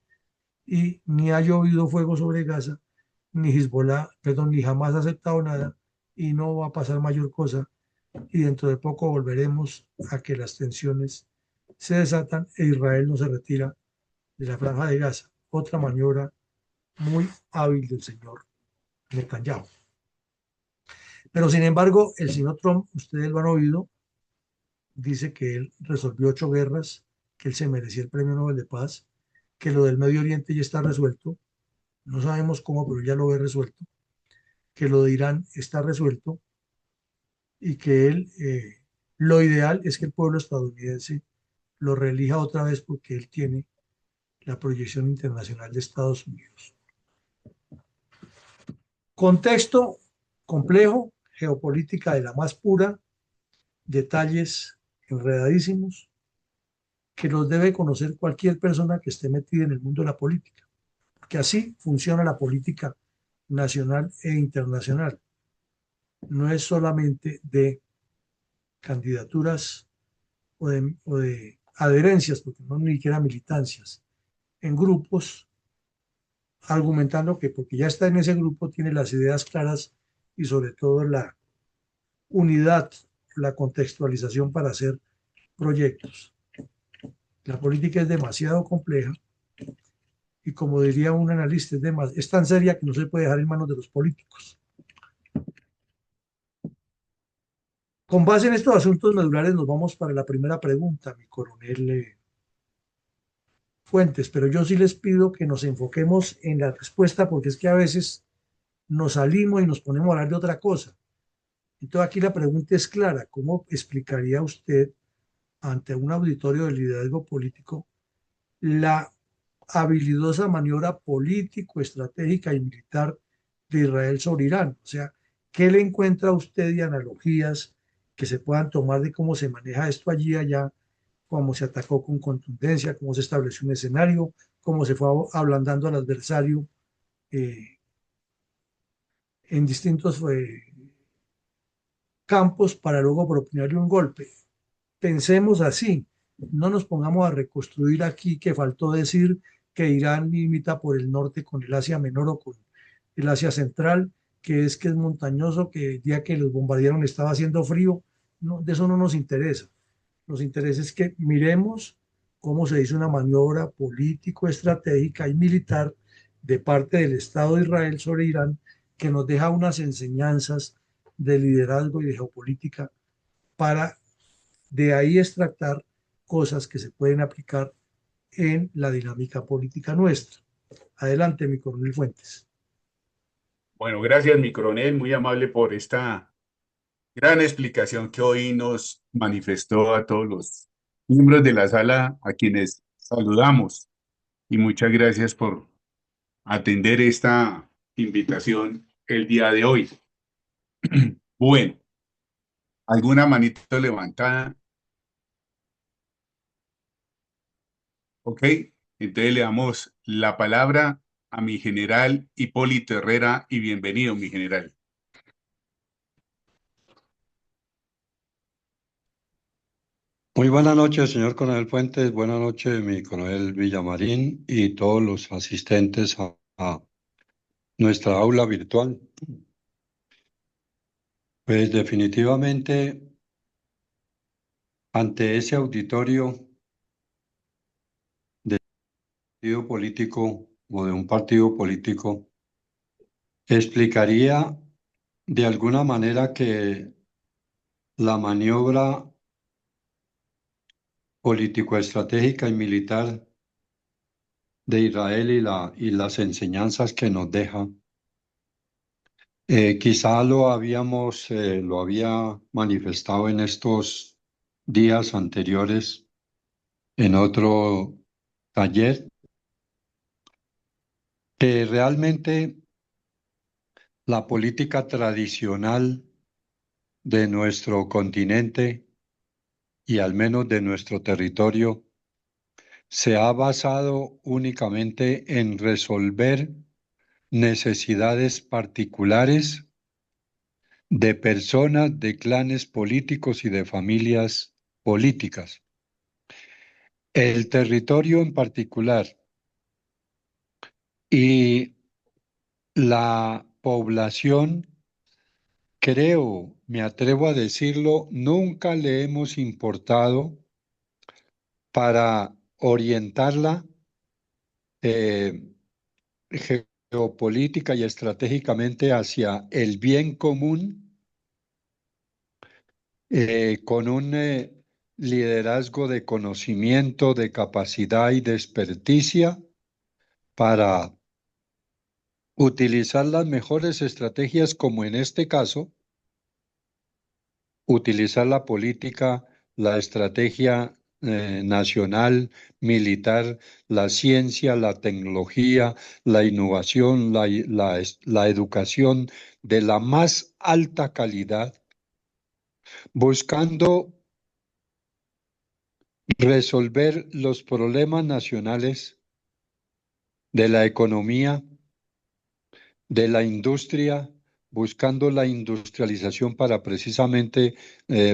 y ni ha llovido fuego sobre Gaza, ni Hezbollah, perdón, ni jamás ha aceptado nada, y no va a pasar mayor cosa. Y dentro de poco volveremos a que las tensiones se desatan e Israel no se retira de la franja de Gaza. Otra maniobra muy hábil del señor Netanyahu. Pero sin embargo, el señor Trump, ustedes lo han oído, dice que él resolvió 8 guerras, que él se merecía el premio Nobel de Paz, que lo del Medio Oriente ya está resuelto, no sabemos cómo, pero ya lo ve resuelto, que lo de Irán está resuelto y que él, lo ideal es que el pueblo estadounidense lo reelija otra vez porque él tiene la proyección internacional de Estados Unidos. Contexto complejo, geopolítica de la más pura, detalles enredadísimos, que los debe conocer cualquier persona que esté metida en el mundo de la política, porque así funciona la política nacional e internacional. No es solamente de candidaturas o de adherencias, porque no ni siquiera militancias, en grupos, argumentando que porque ya está en ese grupo tiene las ideas claras y sobre todo la unidad, la contextualización para hacer proyectos. La política es demasiado compleja y como diría un analista, es tan seria que no se puede dejar en manos de los políticos. Con base en estos asuntos medulares nos vamos para la primera pregunta, mi coronel Fuentes, pero yo sí les pido que nos enfoquemos en la respuesta porque es que a veces nos salimos y nos ponemos a hablar de otra cosa. Entonces aquí la pregunta es clara, ¿cómo explicaría usted ante un auditorio de liderazgo político la habilidosa maniobra político, estratégica y militar de Israel sobre Irán? O sea, ¿qué le encuentra a usted de analogías que se puedan tomar de cómo se maneja esto allí y allá, cómo se atacó con contundencia, cómo se estableció un escenario, cómo se fue ablandando al adversario eh, en distintos campos para luego propinarle un golpe? Pensemos así, no nos pongamos a reconstruir aquí que faltó decir que Irán limita por el norte con el Asia Menor o con el Asia Central, que es montañoso, que el día que los bombardearon estaba haciendo frío. No, de eso no nos interesa. Nos interesa es que miremos cómo se hizo una maniobra político, estratégica y militar de parte del Estado de Israel sobre Irán, que nos deja unas enseñanzas de liderazgo y de geopolítica para de ahí extractar cosas que se pueden aplicar en la dinámica política nuestra. Adelante, mi coronel Fuentes. Bueno, gracias, mi coronel, muy amable por esta gran explicación que hoy nos manifestó a todos los miembros de la sala, a quienes saludamos. Y muchas gracias por atender esta invitación el día de hoy. Bueno, ¿alguna manito levantada? Ok, entonces le damos la palabra a mi general Hipólito Herrera y bienvenido, mi general. Muy buenas noches, señor Coronel Fuentes. Buenas noches, mi coronel Villamarín y todos los asistentes a nuestra aula virtual. Pues definitivamente, ante ese auditorio de partido político o de un partido político, explicaría de alguna manera que la maniobra político-estratégica y militar de Israel y las enseñanzas que nos deja. Quizá lo había manifestado en estos días anteriores en otro taller, que realmente la política tradicional de nuestro continente y al menos de nuestro territorio se ha basado únicamente en resolver necesidades particulares de personas, de clanes políticos y de familias políticas. El territorio en particular y la población, creo, me atrevo a decirlo, nunca le hemos importado para orientarla eh, geopolítica y estratégicamente hacia el bien común, con un liderazgo de conocimiento, de capacidad y de experticia para utilizar las mejores estrategias, como en este caso, utilizar la política, la estrategia nacional, militar, la ciencia, la tecnología, la innovación, la educación de la más alta calidad, buscando resolver los problemas nacionales de la economía, de la industria, buscando la industrialización para precisamente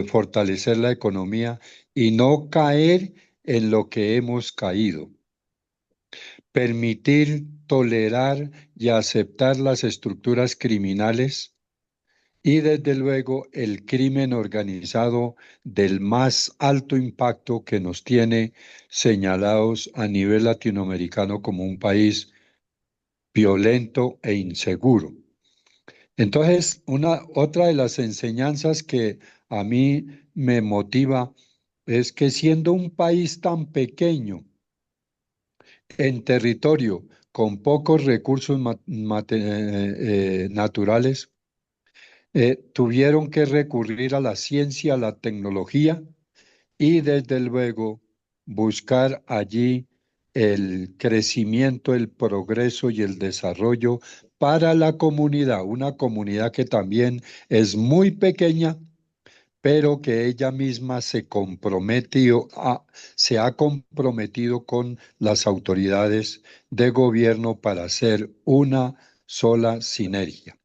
fortalecer la economía y no caer en lo que hemos caído. Permitir, tolerar y aceptar las estructuras criminales y desde luego el crimen organizado del más alto impacto que nos tiene señalados a nivel latinoamericano como un país violento e inseguro. Entonces, otra de las enseñanzas que a mí me motiva es que siendo un país tan pequeño en territorio, con pocos recursos naturales, tuvieron que recurrir a la ciencia, a la tecnología y desde luego buscar allí el crecimiento, el progreso y el desarrollo para la comunidad, una comunidad que también es muy pequeña, pero que ella misma se ha comprometido con las autoridades de gobierno para hacer una sola sinergia.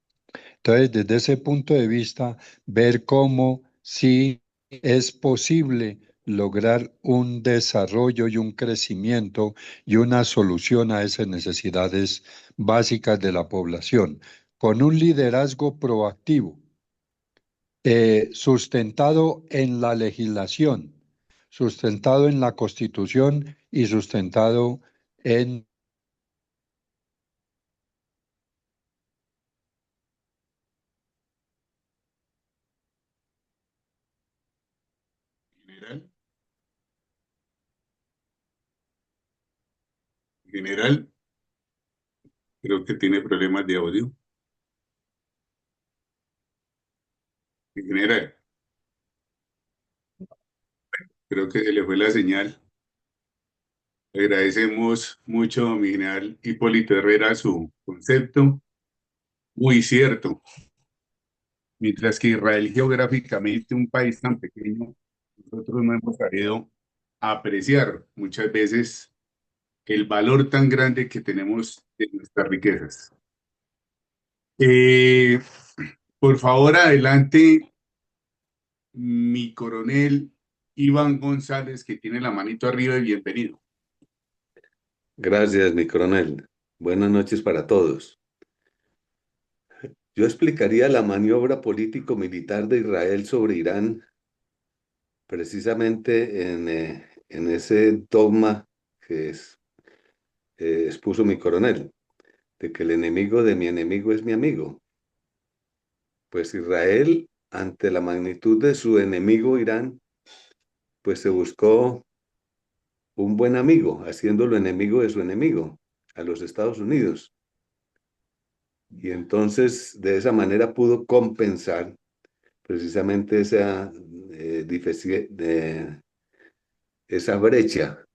Entonces, desde ese punto de vista, ver cómo sí es posible lograr un desarrollo y un crecimiento y una solución a esas necesidades básicas de la población, con un liderazgo proactivo, sustentado en la legislación, sustentado en la Constitución y sustentado en... General, general, creo que tiene problemas de audio. General, creo que se le fue la señal. Agradecemos mucho, mi general Hipólito Herrera, su concepto. Muy cierto. Mientras que Israel geográficamente, un país tan pequeño, nosotros no hemos sabido apreciar muchas veces el valor tan grande que tenemos de nuestras riquezas. Eh, por favor, adelante, mi coronel Iván González, que tiene la manito arriba y bienvenido. Gracias, mi coronel. Buenas noches para todos. Yo explicaría la maniobra político-militar de Israel sobre Irán precisamente en ese dogma que expuso mi coronel, de que el enemigo de mi enemigo es mi amigo. Pues Israel, ante la magnitud de su enemigo Irán, pues se buscó un buen amigo, haciéndolo enemigo de su enemigo. a los Estados Unidos. Y entonces de esa manera pudo compensar precisamente esa brecha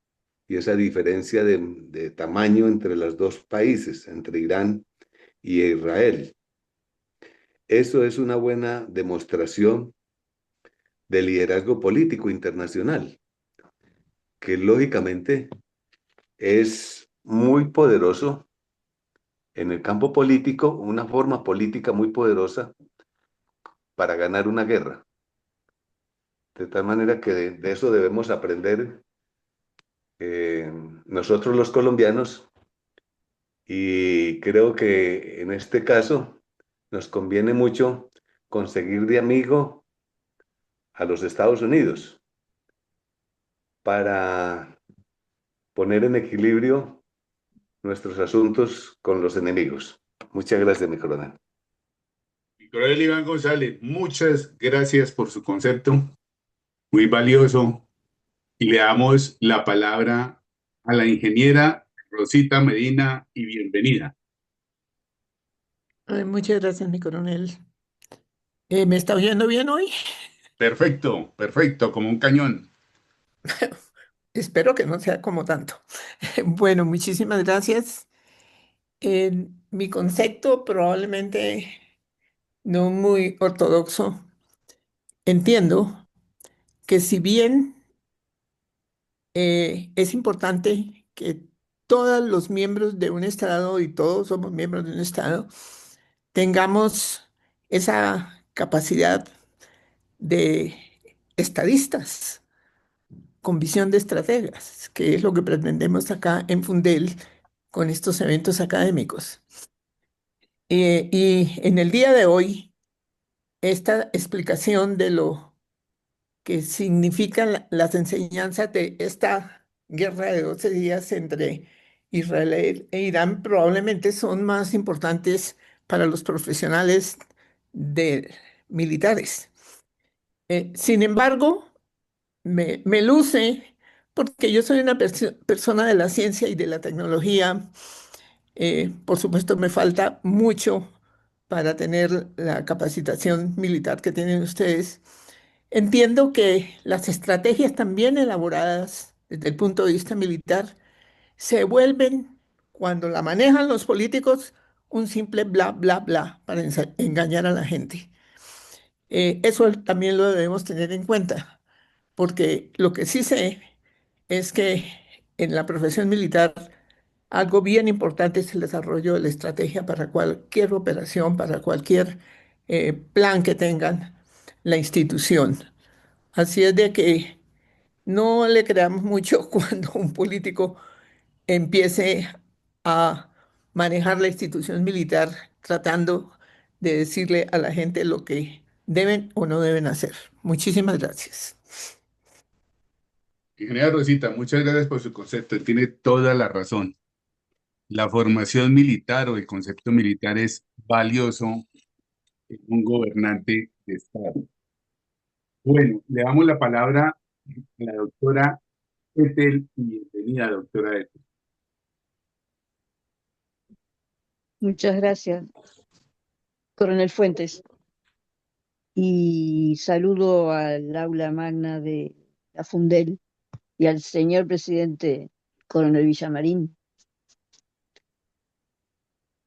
y esa diferencia de tamaño entre los dos países, entre Irán y Israel. Eso es una buena demostración de liderazgo político internacional, que lógicamente es muy poderoso en el campo político, una forma política muy poderosa para ganar una guerra. De tal manera que de eso debemos aprender nosotros los colombianos, y creo que en este caso nos conviene mucho conseguir de amigo a los Estados Unidos para poner en equilibrio nuestros asuntos con los enemigos. Muchas gracias, mi coronel. Mi coronel Iván González, muchas gracias por su concepto, muy valioso. Y le damos la palabra a la ingeniera Rosita Medina y bienvenida. Muchas gracias, mi coronel. ¿Me está oyendo bien hoy? Perfecto, perfecto, como un cañón. Espero que no sea como tanto. Bueno, muchísimas gracias. Mi concepto probablemente no muy ortodoxo. Entiendo que si bien es importante que todos los miembros de un Estado, y todos somos miembros de un Estado, tengamos esa capacidad de estadistas con visión de estrategas, que es lo que pretendemos acá en Fundel con estos eventos académicos. Y en el día de hoy, esta explicación de lo que significan las enseñanzas de esta guerra de 12 días entre Israel e Irán probablemente son más importantes para los profesionales de militares. Sin embargo, me luce porque yo soy una persona de la ciencia y de la tecnología. Por supuesto, me falta mucho para tener la capacitación militar que tienen ustedes. Entiendo que las estrategias también elaboradas desde el punto de vista militar se vuelven, cuando la manejan los políticos, un simple bla, bla, bla para engañar a la gente. Eso también lo debemos tener en cuenta, porque lo que sí sé es que en la profesión militar algo bien importante es el desarrollo de la estrategia para cualquier operación, para cualquier plan que tengan la institución. Así es de que no le creamos mucho cuando un político empiece a manejar la institución militar tratando de decirle a la gente lo que deben o no deben hacer. Muchísimas gracias. Ingeniera Rosita, muchas gracias por su concepto. Él tiene toda la razón. La formación militar o el concepto militar es valioso en un gobernante de Estado. Bueno, le damos la palabra a la doctora Ethel y bienvenida, doctora Ethel. Muchas gracias, coronel Fuentes. Y saludo al aula magna de la Fundel y al señor presidente, coronel Villamarín.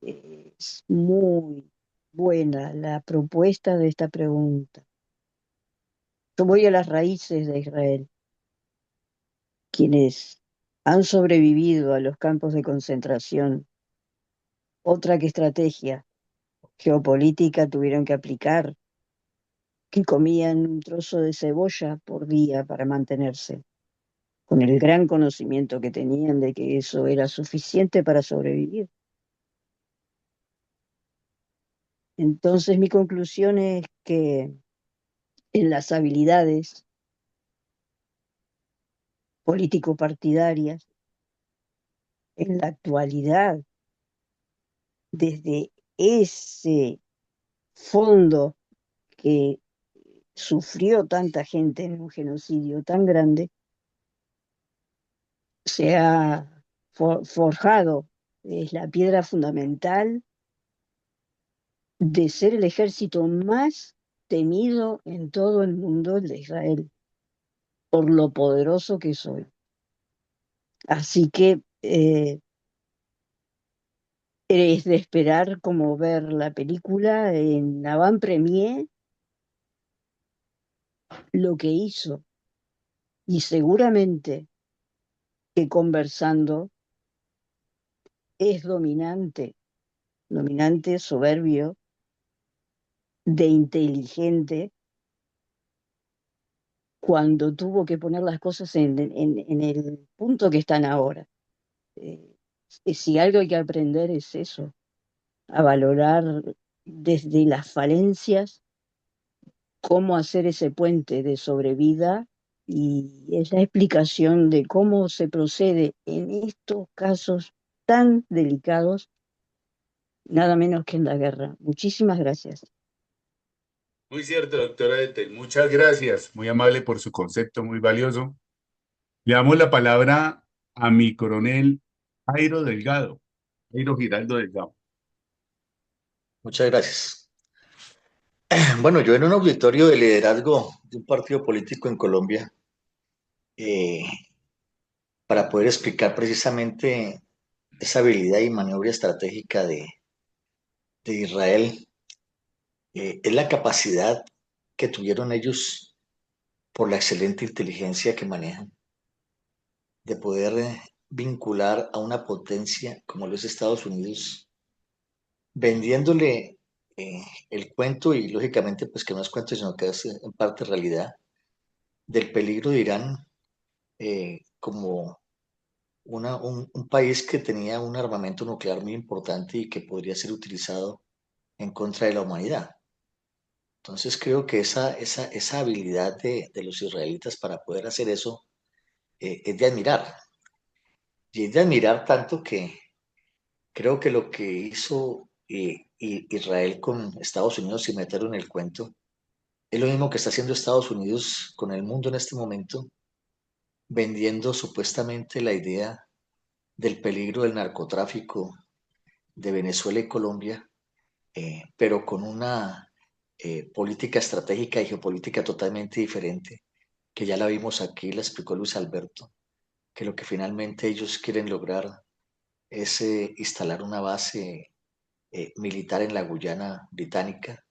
Es muy buena la propuesta de esta pregunta. Yo voy a las raíces de Israel, quienes han sobrevivido a los campos de concentración. Otra que estrategia geopolítica tuvieron que aplicar, que comían un trozo de cebolla por día para mantenerse, con el gran conocimiento que tenían de que eso era suficiente para sobrevivir. Entonces mi conclusión es que en las habilidades político-partidarias, en la actualidad, desde ese fondo que sufrió tanta gente en un genocidio tan grande, se ha forjado es la piedra fundamental de ser el ejército más temido en todo el mundo, el de Israel, por lo poderoso que soy. Así que es de esperar como ver la película en avant premier, lo que hizo, y seguramente que conversando es dominante, dominante, soberbio, de inteligente, cuando tuvo que poner las cosas en el punto que están ahora. Eh, si algo hay que aprender es eso, a valorar desde las falencias cómo hacer ese puente de sobrevida, y es la explicación de cómo se procede en estos casos tan delicados, nada menos que en la guerra. Muchísimas gracias. Muy cierto, doctora Ethel. Muchas gracias. Muy amable por su concepto, muy valioso. Le damos la palabra a mi coronel Jairo Delgado, Jairo Giraldo Delgado. Muchas gracias. Bueno, yo en un auditorio de liderazgo de un partido político en Colombia, eh, para poder explicar precisamente esa habilidad y maniobra estratégica de Israel, es la capacidad que tuvieron ellos por la excelente inteligencia que manejan, de poder vincular a una potencia como los Estados Unidos, vendiéndole eh, el cuento, y lógicamente pues que no es cuento, sino que es en parte realidad, del peligro de Irán, como un país que tenía un armamento nuclear muy importante y que podría ser utilizado en contra de la humanidad. Entonces creo que esa habilidad de los israelitas para poder hacer eso es de admirar. Y es de admirar tanto que creo que lo que hizo Israel con Estados Unidos, sin meterlo en el cuento, es lo mismo que está haciendo Estados Unidos con el mundo en este momento, vendiendo supuestamente la idea del peligro del narcotráfico de Venezuela y Colombia, pero con una política estratégica y geopolítica totalmente diferente, que ya la vimos aquí, la explicó Luis Alberto, que lo que finalmente ellos quieren lograr es instalar una base militar en la Guyana británica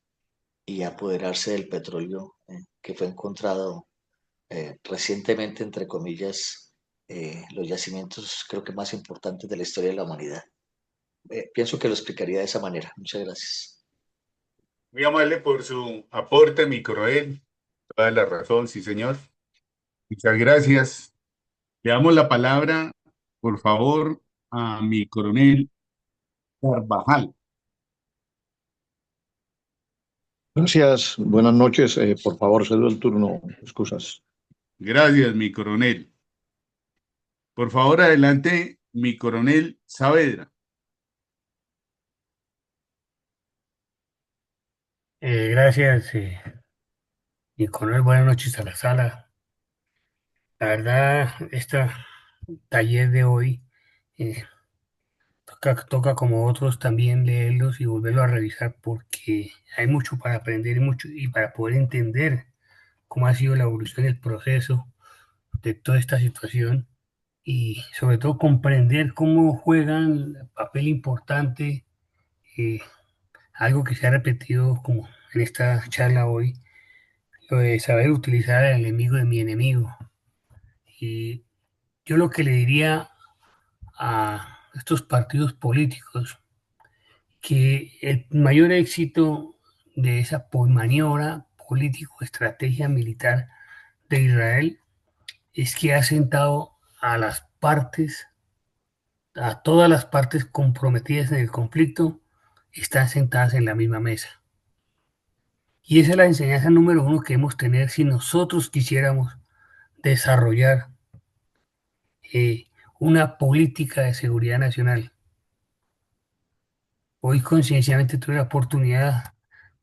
y apoderarse del petróleo que fue encontrado recientemente, entre comillas, los yacimientos creo que más importantes de la historia de la humanidad. Pienso que lo explicaría de esa manera. Muchas gracias. Muy amable por su aporte, mi coronel. Toda la razón, sí, señor. Muchas gracias. Le damos la palabra, por favor, a mi coronel Carvajal. Gracias, buenas noches. Por favor, cedo el turno. Excusas. Gracias, mi coronel. Por favor, adelante, mi coronel Saavedra. Gracias, Nicolás. Buenas noches a la sala. La verdad, este taller de hoy eh, toca como otros también leerlos y volverlo a revisar, porque hay mucho para aprender y mucho y para poder entender cómo ha sido la evolución, el proceso de toda esta situación, y sobre todo comprender cómo juegan un papel importante, eh, algo que se ha repetido como en esta charla hoy, lo de saber utilizar al enemigo de mi enemigo. Y yo lo que le diría a estos partidos políticos, que el mayor éxito de esa maniobra político-estrategia militar de Israel es que ha sentado a las partes, a todas las partes comprometidas en el conflicto, están sentadas en la misma mesa. Y esa es la enseñanza número uno que debemos tener si nosotros quisiéramos desarrollar eh, una política de seguridad nacional. Hoy concienciamente tuve la oportunidad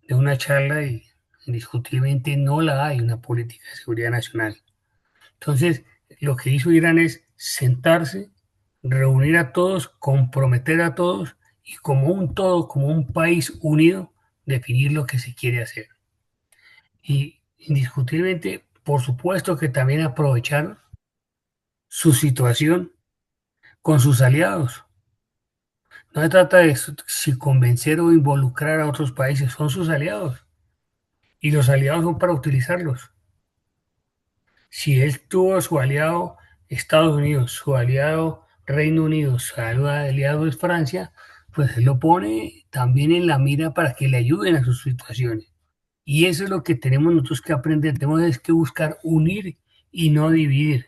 de una charla y indiscutiblemente no la hay una política de seguridad nacional. Entonces, lo que hizo Irán es sentarse, reunir a todos, comprometer a todos y como un todo, como un país unido, definir lo que se quiere hacer. Y indiscutiblemente, por supuesto que también aprovechar su situación con sus aliados. No se trata de si convencer o involucrar a otros países, son sus aliados y los aliados son para utilizarlos. Si él tuvo a su aliado Estados Unidos, su aliado Reino Unido, su aliado es Francia, pues él lo pone también en la mira para que le ayuden a sus situaciones. Y eso es lo que tenemos nosotros que aprender. Tenemos es que buscar unir y no dividir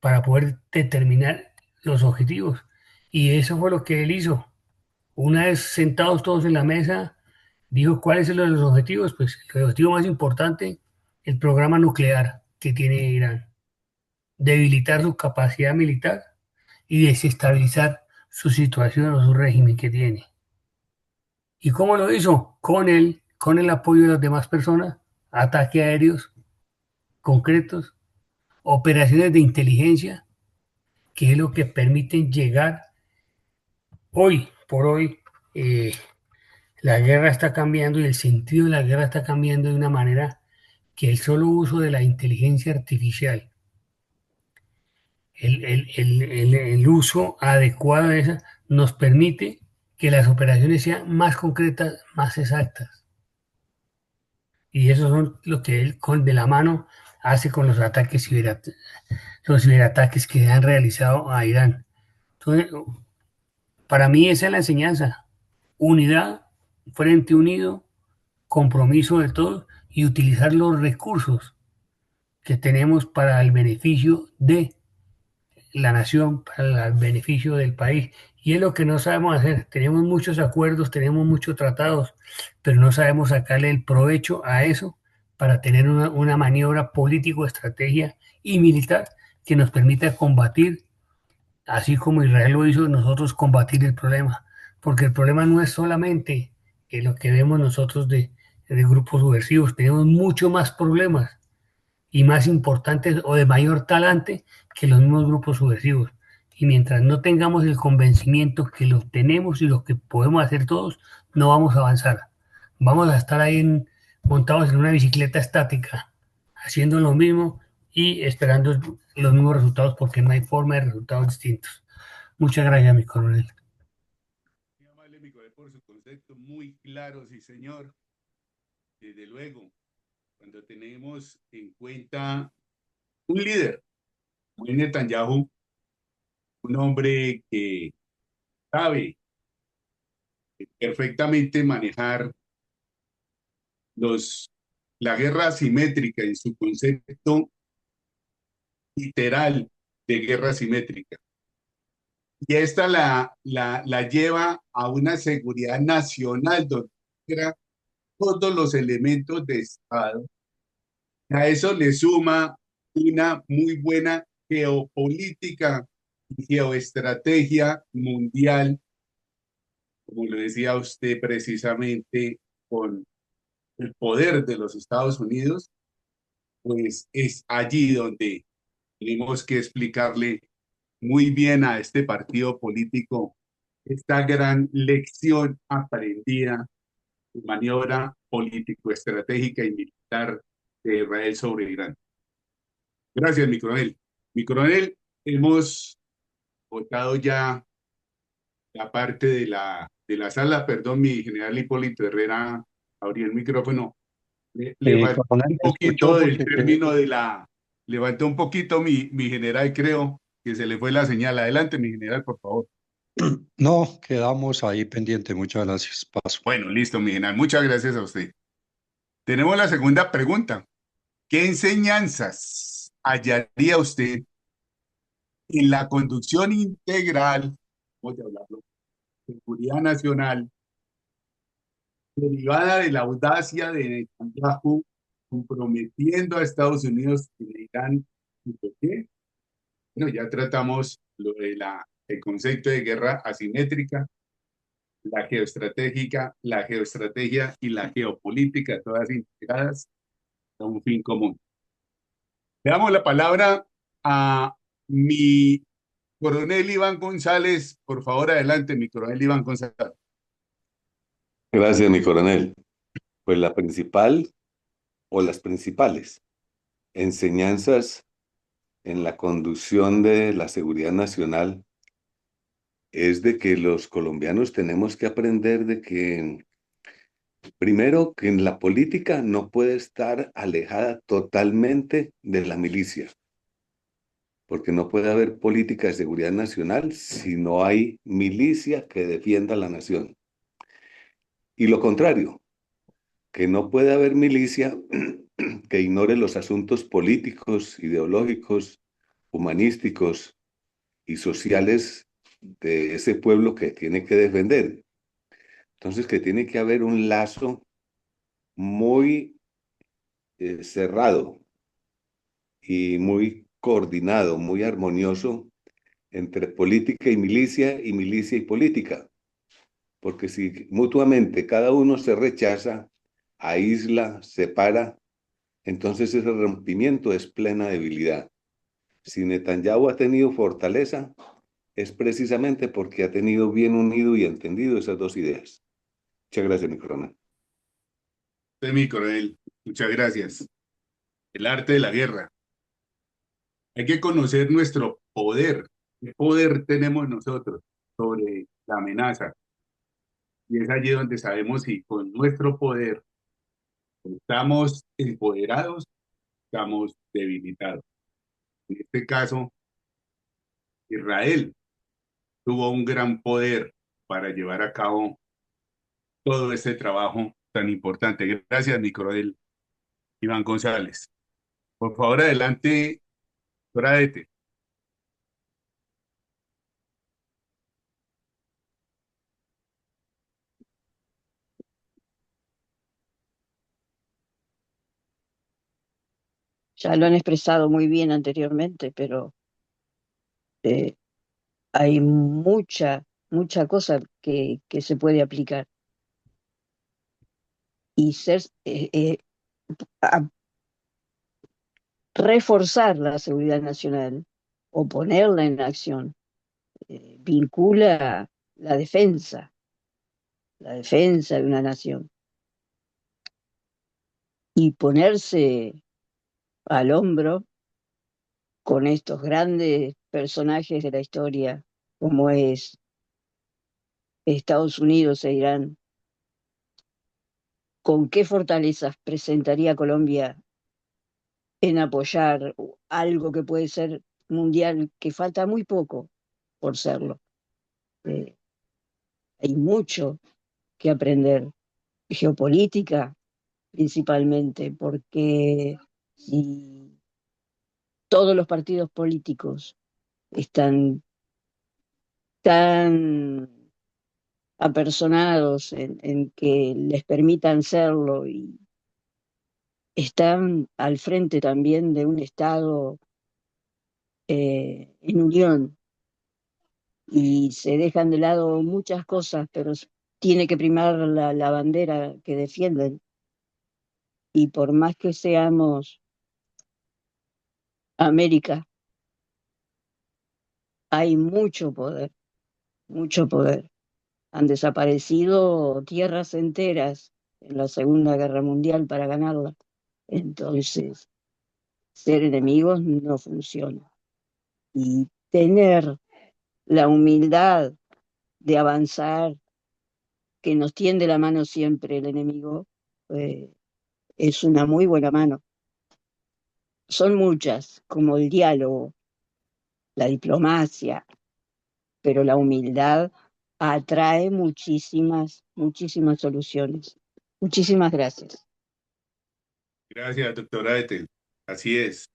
para poder determinar los objetivos. Y eso fue lo que él hizo. Una vez sentados todos en la mesa, dijo cuáles son los objetivos. Pues el objetivo más importante, el programa nuclear que tiene Irán, debilitar su capacidad militar y desestabilizar su situación o su régimen que tiene. ¿Y cómo lo hizo? Con el apoyo de las demás personas, ataques aéreos concretos, operaciones de inteligencia, que es lo que permiten llegar hoy por hoy. eh, la guerra está cambiando y el sentido de la guerra está cambiando de una manera que el solo uso de la inteligencia artificial, el uso adecuado de esa, nos permite que las operaciones sean más concretas, más exactas. Y eso son lo que él con de la mano hace con los ciberataques que han realizado a Irán. Entonces, para mí esa es la enseñanza. Unidad, frente unido, compromiso de todos y utilizar los recursos que tenemos para el beneficio de la nación, para el beneficio del país. Y es lo que no sabemos hacer. Tenemos muchos acuerdos, tenemos muchos tratados, pero no sabemos sacarle el provecho a eso para tener una maniobra político, estrategia y militar que nos permita combatir, así como Israel lo hizo, nosotros combatir el problema. Porque el problema no es solamente lo que vemos nosotros de grupos subversivos, tenemos mucho más problemas y más importantes o de mayor talante que los mismos grupos subversivos. Y mientras no tengamos el convencimiento que lo tenemos y lo que podemos hacer todos, no vamos a avanzar. Vamos a estar ahí montados en una bicicleta estática, haciendo lo mismo y esperando los mismos resultados porque no hay forma de resultados distintos. Muchas gracias, mi coronel. Muy amable, mi coronel, por su concepto muy claro, sí, señor. Desde luego, cuando tenemos en cuenta un líder, como Netanyahu, un hombre que sabe perfectamente manejar la guerra asimétrica en su concepto literal de guerra asimétrica. Y esta la lleva a una seguridad nacional donde integra todos los elementos de Estado. A eso le suma una muy buena geopolítica y geoestrategia mundial, como lo decía usted precisamente, con el poder de los Estados Unidos, pues es allí donde tenemos que explicarle muy bien a este partido político esta gran lección aprendida de maniobra político-estratégica y militar de Israel sobre Irán. Gracias, mi coronel. Mi coronel, hemos votado ya la parte de la sala. Perdón, mi general Hipólito Herrera, abrí el micrófono. Le faltó Coronel, un escuchó poquito del porque término de la... Levantó un poquito mi general, creo que se le fue la señal. Adelante, mi general, por favor. no, quedamos ahí pendiente. Muchas gracias. Paso. Bueno, listo, mi general. Muchas gracias a usted. Tenemos la segunda pregunta. ¿Qué enseñanzas hallaría usted en la conducción integral, vamos a hablarlo, seguridad nacional, derivada de la audacia de Netanyahu, comprometiendo a Estados Unidos y a Irán? ¿Y por qué? Bueno, ya tratamos lo de el concepto de guerra asimétrica, la geoestratégica, la geoestrategia y la geopolítica, todas integradas a un fin común. Le damos la palabra a mi Coronel Iván González, por favor, adelante, mi coronel Iván González. Gracias, mi coronel. Pues la principal o las principales enseñanzas en la conducción de la seguridad nacional es de que los colombianos tenemos que aprender de que, primero, que en la política no puede estar alejada totalmente de la milicia, porque no puede haber política de seguridad nacional si no hay milicia que defienda a la nación. Y lo contrario, que no puede haber milicia que ignore los asuntos políticos, ideológicos, humanísticos y sociales de ese pueblo que tiene que defender. Entonces, que tiene que haber un lazo muy cerrado y muy coordinado, muy armonioso entre política y milicia y política. Porque si mutuamente cada uno se rechaza, aísla, separa, entonces ese rompimiento es plena debilidad. Si Netanyahu ha tenido fortaleza, es precisamente porque ha tenido bien unido y entendido esas dos ideas. Muchas gracias, mi coronel. Usted, mi coronel, muchas gracias. El arte de la guerra. Hay que conocer nuestro poder. ¿Qué poder tenemos nosotros sobre la amenaza? Y es allí donde sabemos si con nuestro poder estamos empoderados, estamos debilitados. En este caso, Israel tuvo un gran poder para llevar a cabo todo este trabajo tan importante. Gracias, mi coronel Iván González. Por favor, adelante, doctora Ete. Ya lo han expresado muy bien anteriormente, pero eh, hay mucha cosa que se puede aplicar. Y a- reforzar la seguridad nacional o ponerla en acción vincula la defensa de una nación. Y ponerse al hombro con estos grandes personajes de la historia, como es Estados Unidos e Irán, ¿con qué fortalezas presentaría Colombia en apoyar algo que puede ser mundial, que falta muy poco por serlo? Eh, Hay mucho que aprender, geopolítica principalmente, porque si todos los partidos políticos están tan apersonados en que les permitan serlo y están al frente también de un Estado en unión y se dejan de lado muchas cosas, pero tiene que primar la bandera que defienden. Y por más que seamos América, hay mucho poder, mucho poder. Han desaparecido tierras enteras en la Segunda Guerra Mundial para ganarla. Entonces, ser enemigos no funciona. Y tener la humildad de avanzar, que nos tiende la mano siempre el enemigo, eh, es una muy buena mano. Son muchas, como el diálogo, la diplomacia, pero la humildad atrae muchísimas soluciones. Muchísimas gracias. Gracias, doctora Ete. Así es.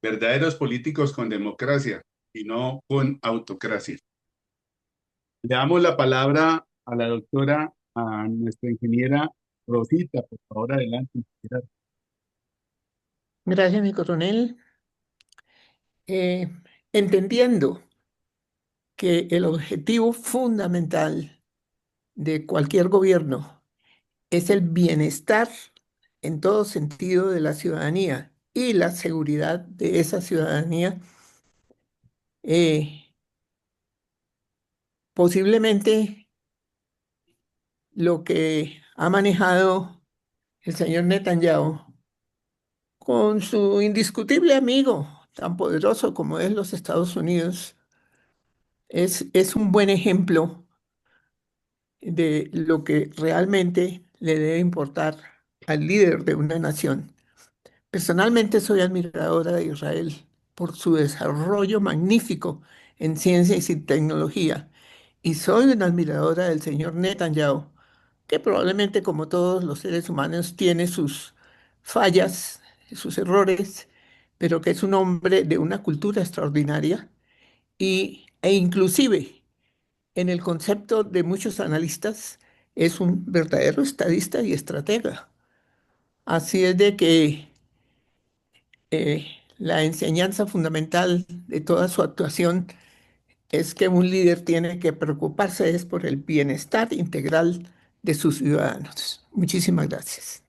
Verdaderos políticos con democracia y no con autocracia. Le damos la palabra a la doctora, a nuestra ingeniera Rosita, por favor, adelante. Gracias, mi coronel. Eh, Entendiendo que el objetivo fundamental de cualquier gobierno es el bienestar en todo sentido de la ciudadanía y la seguridad de esa ciudadanía, Posiblemente lo que ha manejado el señor Netanyahu con su indiscutible amigo tan poderoso como es los Estados Unidos es un buen ejemplo de lo que realmente le debe importar al líder de una nación. Personalmente soy admiradora de Israel por su desarrollo magnífico en ciencias y tecnología y soy una admiradora del señor Netanyahu, que probablemente como todos los seres humanos tiene sus fallas, sus errores, pero que es un hombre de una cultura extraordinaria e inclusive en el concepto de muchos analistas es un verdadero estadista y estratega. Así es de que eh, la enseñanza fundamental de toda su actuación es que un líder tiene que preocuparse es por el bienestar integral de sus ciudadanos. Muchísimas gracias.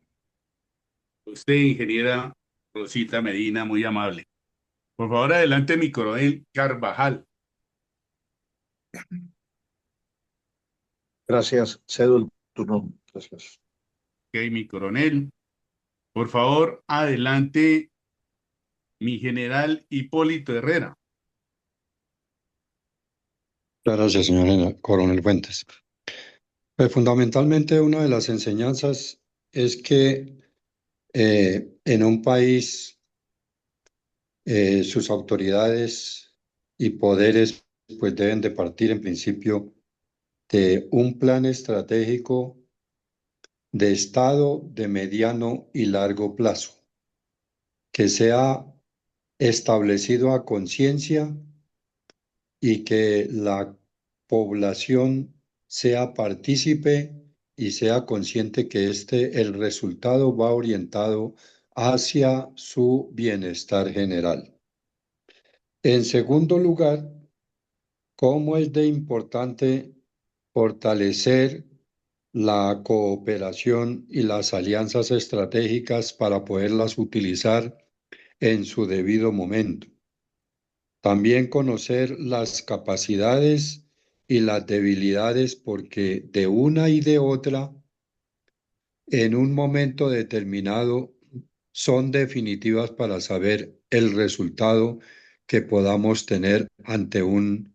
Usted, ingeniera Rosita Medina, muy amable. Por favor, adelante, mi coronel Carvajal. Gracias. Cedo el turno. Gracias. Ok, mi coronel. Por favor, adelante, mi general Hipólito Herrera. Muchas gracias, señor coronel Fuentes. Pues fundamentalmente una de las enseñanzas es que en un país sus autoridades y poderes pues deben de partir en principio de un plan estratégico de Estado de mediano y largo plazo, que sea establecido a conciencia y que la población sea partícipe y sea consciente que el resultado va orientado hacia su bienestar general. En segundo lugar, cómo es de importante fortalecer la cooperación y las alianzas estratégicas para poderlas utilizar en su debido momento. También conocer las capacidades y las debilidades, porque de una y de otra, en un momento determinado, son definitivas para saber el resultado que podamos tener ante un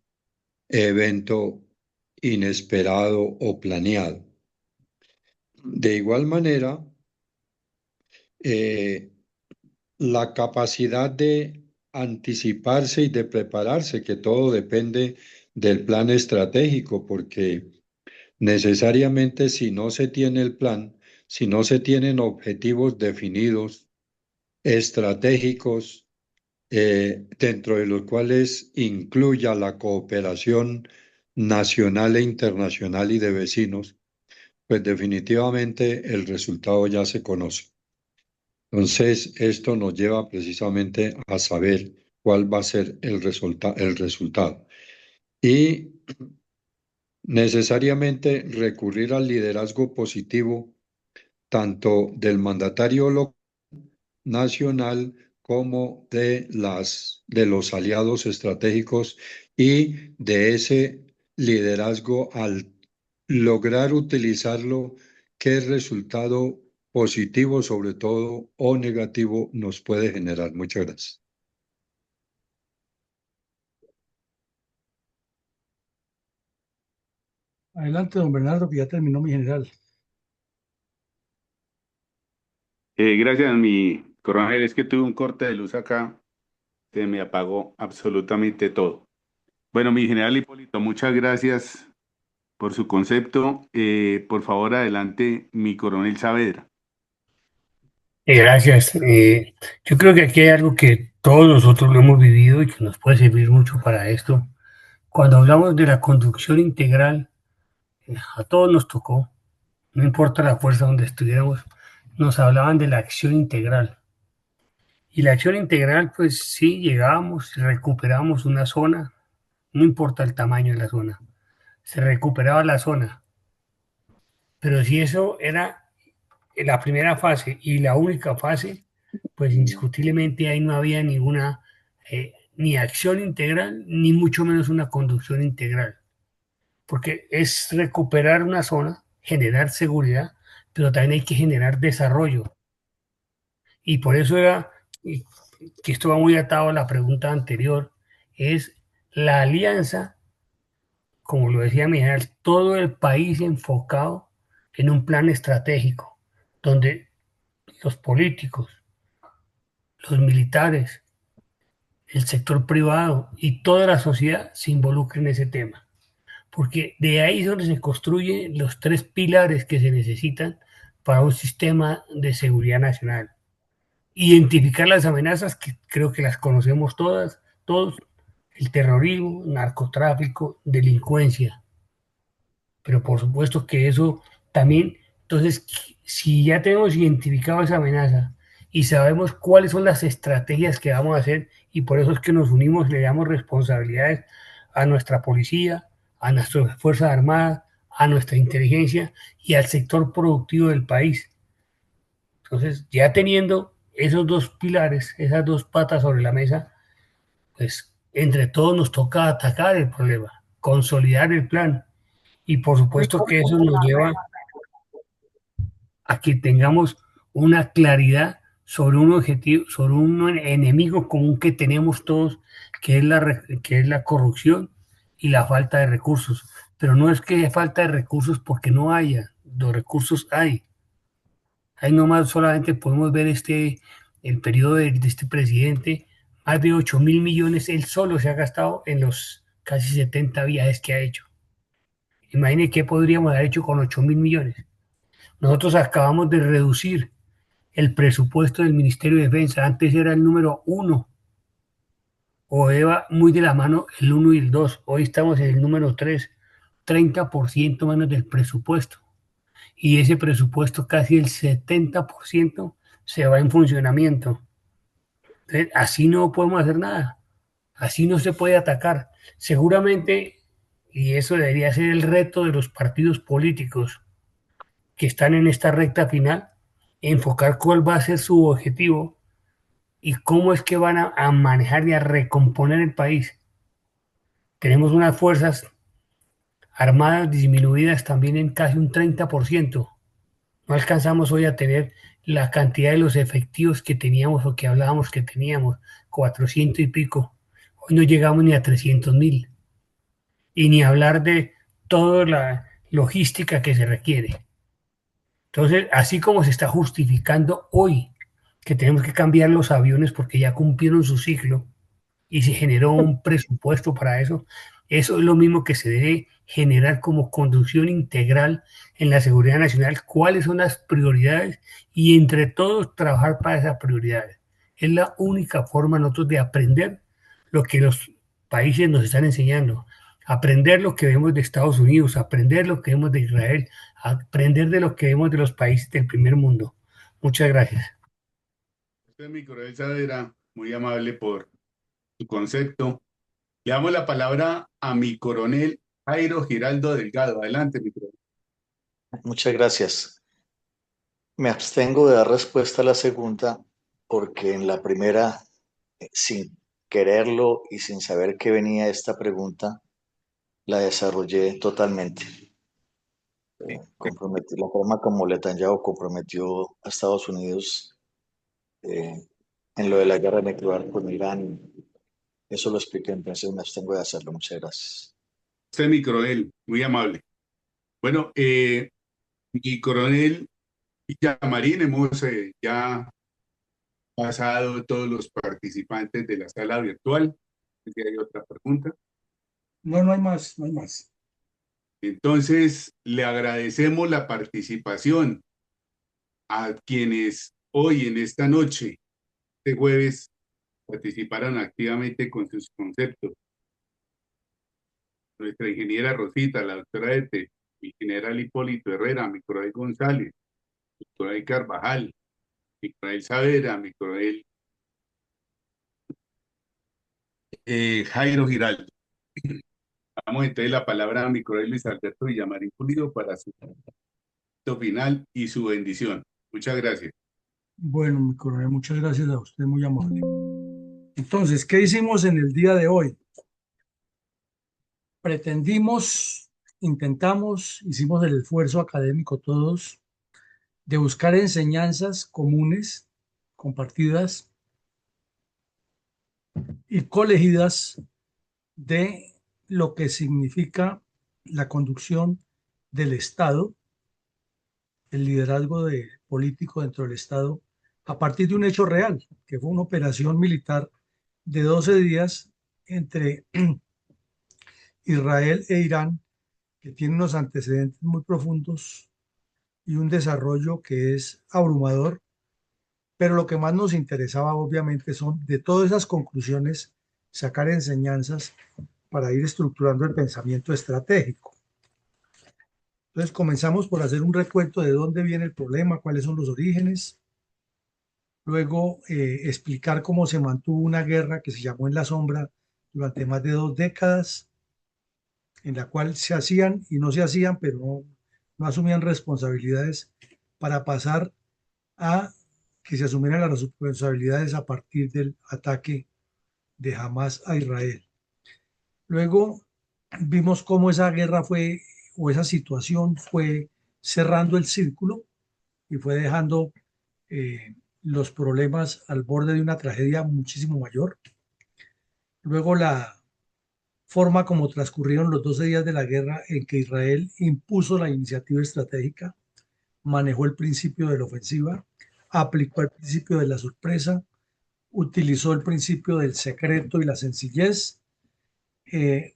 evento inesperado o planeado. De igual manera, la capacidad de anticiparse y de prepararse, que todo depende del plan estratégico, porque necesariamente si no se tiene el plan, si no se tienen objetivos definidos, estratégicos, dentro de los cuales incluya la cooperación nacional e internacional y de vecinos, pues definitivamente el resultado ya se conoce. Entonces, esto nos lleva precisamente a saber cuál va a ser el resultado. Y necesariamente recurrir al liderazgo positivo, tanto del mandatario nacional como de los aliados estratégicos, y de ese liderazgo al lograr utilizarlo, qué resultado positivo sobre todo o negativo nos puede generar. Muchas gracias. Adelante, don Bernardo, que ya terminó mi general. Gracias, mi coronel. Es que tuve un corte de luz acá. Se me apagó absolutamente todo. Bueno, mi general Hipólito, muchas gracias por su concepto. Por favor, adelante, mi coronel Saavedra. Gracias. Yo creo que aquí hay algo que todos nosotros lo hemos vivido y que nos puede servir mucho para esto. Cuando hablamos de la conducción integral, a todos nos tocó, no importa la fuerza donde estuviéramos, nos hablaban de la acción integral. Y la acción integral, pues sí, llegábamos, recuperábamos una zona, no importa el tamaño de la zona, se recuperaba la zona. Pero si eso era la primera fase y la única fase, pues indiscutiblemente ahí no había ninguna ni acción integral, ni mucho menos una conducción integral, porque es recuperar una zona, generar seguridad, pero también hay que generar desarrollo. Y por eso era, y que esto va muy atado a la pregunta anterior, es la alianza, como lo decía Miguel, todo el país enfocado en un plan estratégico, donde los políticos, los militares, el sector privado y toda la sociedad se involucren en ese tema. Porque de ahí es donde se construyen los tres pilares que se necesitan para un sistema de seguridad nacional. Identificar las amenazas, que creo que las conocemos todas, todos, el terrorismo, narcotráfico, delincuencia. Pero por supuesto que eso también, entonces, si ya tenemos identificado esa amenaza y sabemos cuáles son las estrategias que vamos a hacer, y por eso es que nos unimos, le damos responsabilidades a nuestra policía, a nuestras Fuerzas Armadas, a nuestra inteligencia y al sector productivo del país. Entonces, ya teniendo esos dos pilares, esas dos patas sobre la mesa, pues entre todos nos toca atacar el problema, consolidar el plan. Y por supuesto que eso nos lleva a que tengamos una claridad sobre un objetivo, sobre un enemigo común que tenemos todos, que es la corrupción y la falta de recursos. Pero no es que haya falta de recursos porque no haya, los recursos hay. Ahí nomás solamente podemos ver el periodo de este presidente, más de 8.000 millones él solo se ha gastado en los casi 70 viajes que ha hecho. Imagine qué podríamos haber hecho con 8.000 millones. Nosotros acabamos de reducir el presupuesto del Ministerio de Defensa. Antes era el número uno, o iba muy de la mano el uno y el dos. Hoy estamos en el número tres, 30% menos del presupuesto. Y ese presupuesto, casi el 70%, se va en funcionamiento. Entonces, así no podemos hacer nada. Así no se puede atacar. Seguramente, y eso debería ser el reto de los partidos políticos que están en esta recta final, enfocar cuál va a ser su objetivo y cómo es que van a manejar y a recomponer el país. Tenemos unas fuerzas armadas disminuidas también en casi un 30%. No alcanzamos hoy a tener la cantidad de los efectivos que teníamos o que hablábamos que teníamos, 400 y pico. Hoy no llegamos ni a 300.000. Y ni hablar de toda la logística que se requiere. Entonces, así como se está justificando hoy que tenemos que cambiar los aviones porque ya cumplieron su ciclo y se generó un presupuesto para eso, eso es lo mismo que se debe generar como conducción integral en la seguridad nacional, cuáles son las prioridades y entre todos trabajar para esas prioridades. Es la única forma nosotros de aprender lo que los países nos están enseñando, aprender lo que vemos de Estados Unidos, aprender lo que vemos de Israel, aprender de lo que vemos de los países del primer mundo. Muchas gracias. Usted, mi coronel Saavedra, muy amable por su concepto. Le damos la palabra a mi coronel Jairo Giraldo Delgado. Adelante, mi coronel. Muchas gracias. Me abstengo de dar respuesta a la segunda porque en la primera, sin quererlo y sin saber que venía esta pregunta, la desarrollé totalmente. Comprometí la forma como Netanyahu comprometió a Estados Unidos en lo de la guerra nuclear con Irán. Eso lo expliqué, entonces me abstengo de hacerlo. Muchas gracias. Usted, mi coronel, muy amable. Bueno, mi coronel Villamarín, hemos ya pasado todos los participantes de la sala virtual. Si hay otra pregunta. No, no hay más, no hay más. Entonces, le agradecemos la participación a quienes hoy, en esta noche, este jueves, participaron activamente con sus conceptos. Nuestra ingeniera Rosita, la doctora Ete, mi general Hipólito Herrera, mi coronel González, mi coronel Carvajal, mi coronel Saavedra, mi coronel Jairo Giraldo. Damos entonces la palabra a mi coronel Luis Alberto Villamarín Pulido para su final y su bendición. Muchas gracias. Bueno, mi coronel, muchas gracias a usted, muy amable. Entonces, ¿qué hicimos en el día de hoy? Pretendimos, intentamos, hicimos el esfuerzo académico todos de buscar enseñanzas comunes, compartidas y colegidas de lo que significa la conducción del Estado, el liderazgo político dentro del Estado, a partir de un hecho real, que fue una operación militar de 12 días entre Israel e Irán, que tiene unos antecedentes muy profundos y un desarrollo que es abrumador, pero lo que más nos interesaba obviamente son de todas esas conclusiones sacar enseñanzas para ir estructurando el pensamiento estratégico. Entonces comenzamos por hacer un recuento de dónde viene el problema, cuáles son los orígenes, luego explicar cómo se mantuvo una guerra que se llamó en la sombra durante más de 2 décadas, en la cual se hacían y no se hacían, pero no asumían responsabilidades para pasar a que se asumieran las responsabilidades a partir del ataque de Hamas a Israel. Luego vimos cómo esa guerra fue, o esa situación fue cerrando el círculo y fue dejando los problemas al borde de una tragedia muchísimo mayor. Luego la forma como transcurrieron los 12 días de la guerra en que Israel impuso la iniciativa estratégica, manejó el principio de la ofensiva, aplicó el principio de la sorpresa, utilizó el principio del secreto y la sencillez,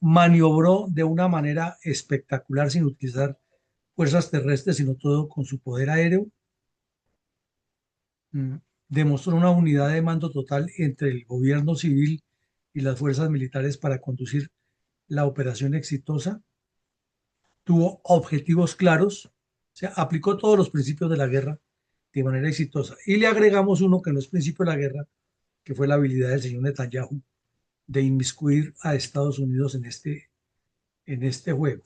maniobró de una manera espectacular sin utilizar fuerzas terrestres, sino todo con su poder aéreo. Demostró una unidad de mando total entre el gobierno civil y las fuerzas militares para conducir la operación exitosa. Tuvo objetivos claros, o sea, aplicó todos los principios de la guerra de manera exitosa. Y le agregamos uno que no es principio de la guerra, que fue la habilidad del señor Netanyahu de inmiscuir a Estados Unidos en este juego.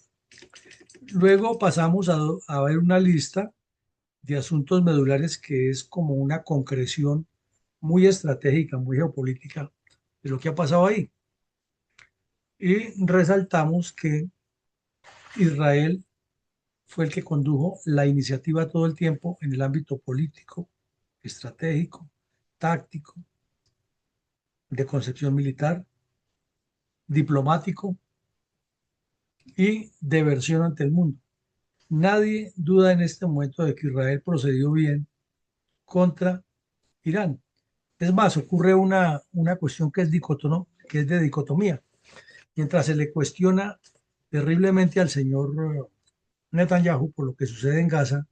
Luego pasamos a ver una lista de asuntos medulares que es como una concreción muy estratégica, muy geopolítica de lo que ha pasado ahí. Y resaltamos que Israel fue el que condujo la iniciativa todo el tiempo en el ámbito político, estratégico, táctico, de concepción militar, diplomático y de versión ante el mundo. Nadie duda en este momento de que Israel procedió bien contra Irán. Es más, ocurre una cuestión que es de dicotomía. Mientras se le cuestiona terriblemente al señor Netanyahu por lo que sucede en Gaza,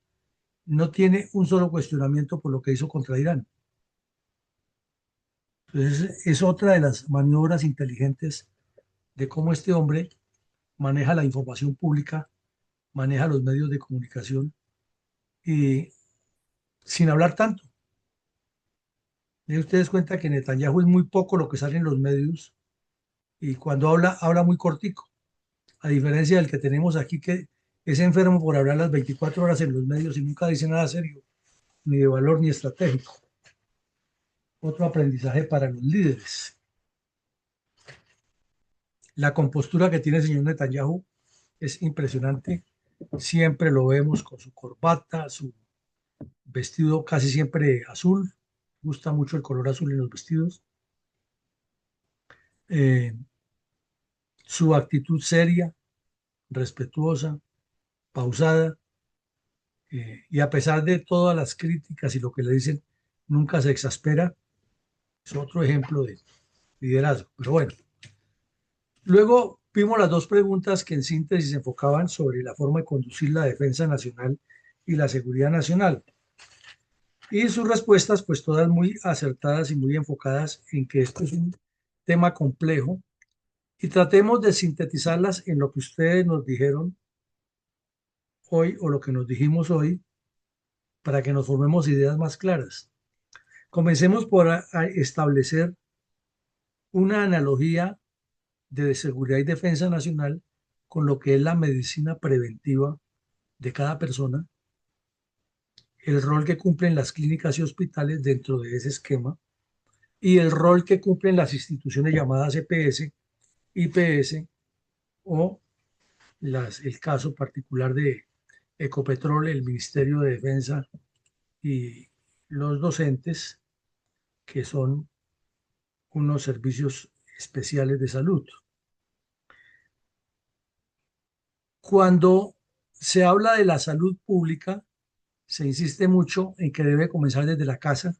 no tiene un solo cuestionamiento por lo que hizo contra Irán. Entonces, es otra de las maniobras inteligentes de cómo este hombre maneja la información pública, maneja los medios de comunicación y sin hablar tanto. Den ustedes cuenta que Netanyahu es muy poco lo que sale en los medios y cuando habla muy cortico, a diferencia del que tenemos aquí que es enfermo por hablar las 24 horas en los medios y nunca dice nada serio, ni de valor ni estratégico. Otro aprendizaje para los líderes. La compostura que tiene el señor Netanyahu es impresionante. Siempre lo vemos con su corbata, su vestido casi siempre azul. Gusta mucho el color azul en los vestidos. Su actitud seria, respetuosa, pausada, y a pesar de todas las críticas y lo que le dicen, nunca se exaspera. Es otro ejemplo de liderazgo. Pero bueno, luego vimos las dos preguntas que en síntesis se enfocaban sobre la forma de conducir la defensa nacional y la seguridad nacional. Y sus respuestas, pues todas muy acertadas y muy enfocadas en que esto es un tema complejo. Y tratemos de sintetizarlas en lo que ustedes nos dijeron hoy o lo que nos dijimos hoy para que nos formemos ideas más claras. Comencemos por establecer una analogía de seguridad y defensa nacional con lo que es la medicina preventiva de cada persona, el rol que cumplen las clínicas y hospitales dentro de ese esquema, y el rol que cumplen las instituciones llamadas EPS, IPS o el caso particular de Ecopetrol, el Ministerio de Defensa y los docentes, que son unos servicios especiales de salud. Cuando se habla de la salud pública, se insiste mucho en que debe comenzar desde la casa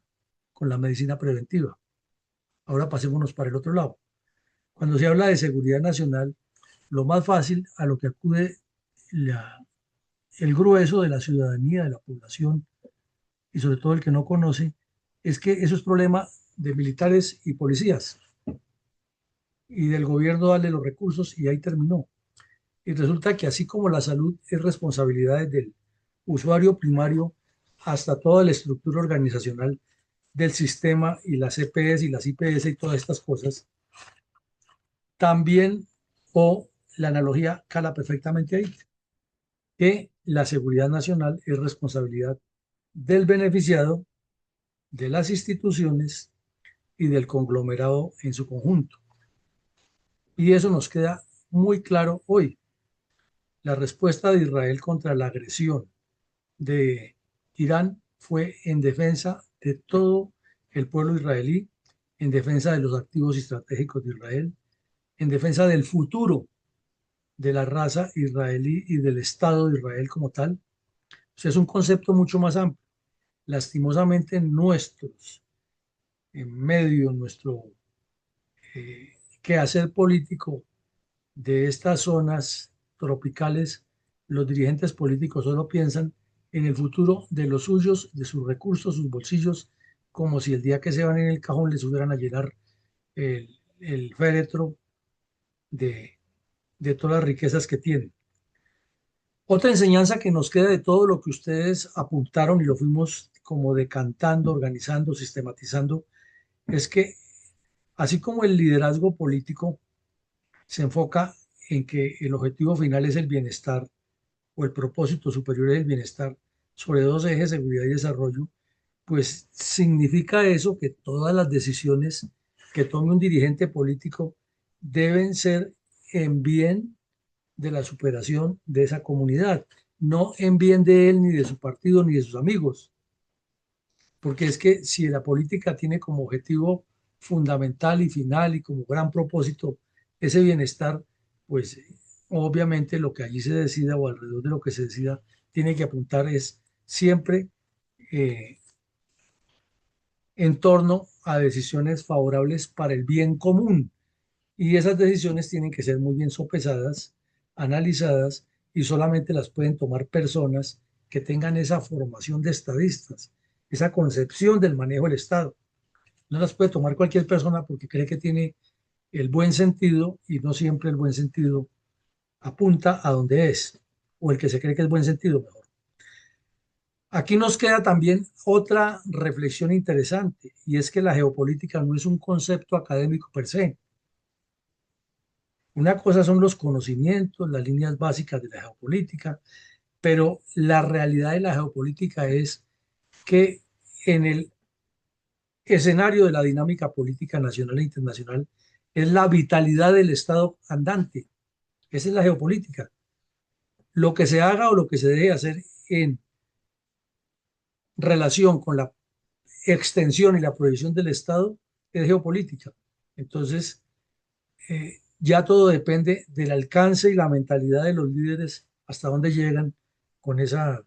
con la medicina preventiva. Ahora pasémonos para el otro lado. Cuando se habla de seguridad nacional, lo más fácil a lo que acude el grueso de la ciudadanía, de la población, y sobre todo el que no conoce, es que eso es problema de militares y policías, y del gobierno darle los recursos y ahí terminó. Y resulta que así como la salud es responsabilidad del usuario primario hasta toda la estructura organizacional del sistema y las EPS y las IPS y todas estas cosas, también, o la analogía cala perfectamente ahí, que la seguridad nacional es responsabilidad del beneficiado, de las instituciones y del conglomerado en su conjunto. Y eso nos queda muy claro hoy. La respuesta de Israel contra la agresión de Irán fue en defensa de todo el pueblo israelí, en defensa de los activos estratégicos de Israel, en defensa del futuro de la raza israelí y del Estado de Israel como tal. O sea, es un concepto mucho más amplio. Lastimosamente, nuestros en medio, nuestro quehacer político de estas zonas tropicales, los dirigentes políticos solo piensan en el futuro de los suyos, de sus recursos, sus bolsillos, como si el día que se van en el cajón les subieran a llenar el féretro de todas las riquezas que tienen. Otra enseñanza que nos queda de todo lo que ustedes apuntaron y lo fuimos como decantando, organizando, sistematizando, es que así como el liderazgo político se enfoca en que el objetivo final es el bienestar o el propósito superior es el bienestar sobre dos ejes, seguridad y desarrollo, pues significa eso que todas las decisiones que tome un dirigente político deben ser en bien de la superación de esa comunidad, no en bien de él, ni de su partido, ni de sus amigos. Porque es que si la política tiene como objetivo fundamental y final y como gran propósito ese bienestar, pues obviamente lo que allí se decida o alrededor de lo que se decida tiene que apuntar es siempre eh, en torno a decisiones favorables para el bien común. Y esas decisiones tienen que ser muy bien sopesadas, analizadas, y solamente las pueden tomar personas que tengan esa formación de estadistas, esa concepción del manejo del Estado. No las puede tomar cualquier persona porque cree que tiene el buen sentido y no siempre el buen sentido apunta a donde es, o el que se cree que es buen sentido mejor. Aquí nos queda también otra reflexión interesante, y es que la geopolítica no es un concepto académico per se. Una cosa son los conocimientos, las líneas básicas de la geopolítica, pero la realidad de la geopolítica es que en el escenario de la dinámica política nacional e internacional es la vitalidad del Estado andante. Esa es la geopolítica. Lo que se haga o lo que se deje hacer en relación con la extensión y la proyección del Estado es geopolítica. Entonces, ya todo depende del alcance y la mentalidad de los líderes, hasta dónde llegan con esa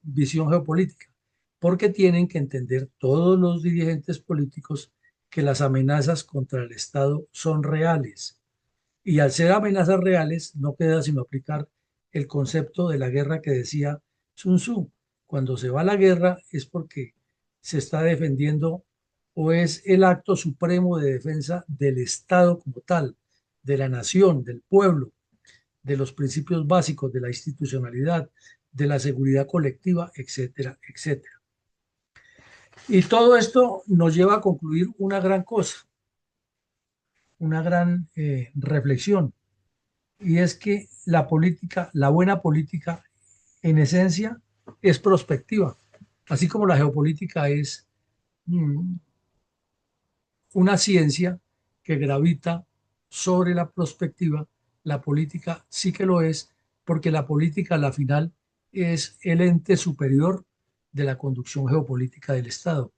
visión geopolítica, porque tienen que entender todos los dirigentes políticos que las amenazas contra el Estado son reales. Y al ser amenazas reales, no queda sino aplicar el concepto de la guerra que decía Sun Tzu. Cuando se va a la guerra es porque se está defendiendo o es el acto supremo de defensa del Estado como tal, de la nación, del pueblo, de los principios básicos de la institucionalidad, de la seguridad colectiva, etcétera, etcétera. Y todo esto nos lleva a concluir una gran cosa, una gran reflexión, y es que la política, la buena política, en esencia, es prospectiva, así como la geopolítica es una ciencia que gravita sobre la prospectiva. La política sí que lo es, porque la política a la final es el ente superior de la conducción geopolítica del Estado.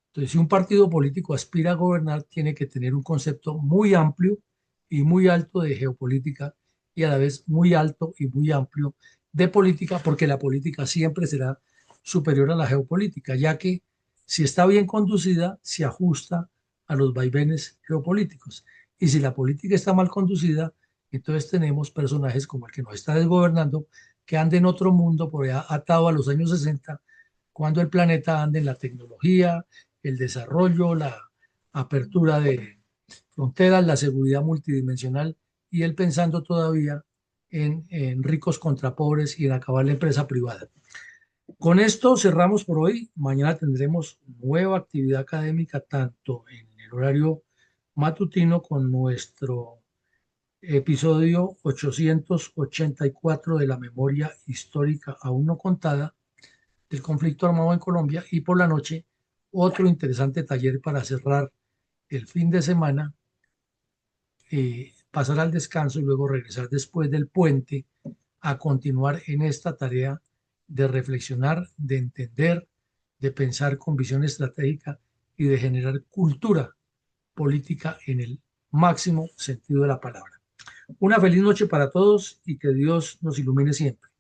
Entonces, si un partido político aspira a gobernar, tiene que tener un concepto muy amplio y muy alto de geopolítica y a la vez muy alto y muy amplio de política, porque la política siempre será superior a la geopolítica, ya que si está bien conducida, se ajusta a los vaivenes geopolíticos. Y si la política está mal conducida, entonces tenemos personajes como el que nos está desgobernando, que anda en otro mundo, por allá atado a los años 60, cuando el planeta anda en la tecnología, el desarrollo, la apertura de fronteras, la seguridad multidimensional, y él pensando todavía en ricos contra pobres y en acabar la empresa privada. Con esto cerramos por hoy. Mañana tendremos nueva actividad académica, tanto en el horario matutino con nuestro episodio 884 de la memoria histórica aún no contada del conflicto armado en Colombia, y por la noche otro interesante taller para cerrar el fin de semana, pasar al descanso y luego regresar después del puente a continuar en esta tarea de reflexionar, de entender, de pensar con visión estratégica y de generar cultura política en el máximo sentido de la palabra. Una feliz noche para todos y que Dios nos ilumine siempre.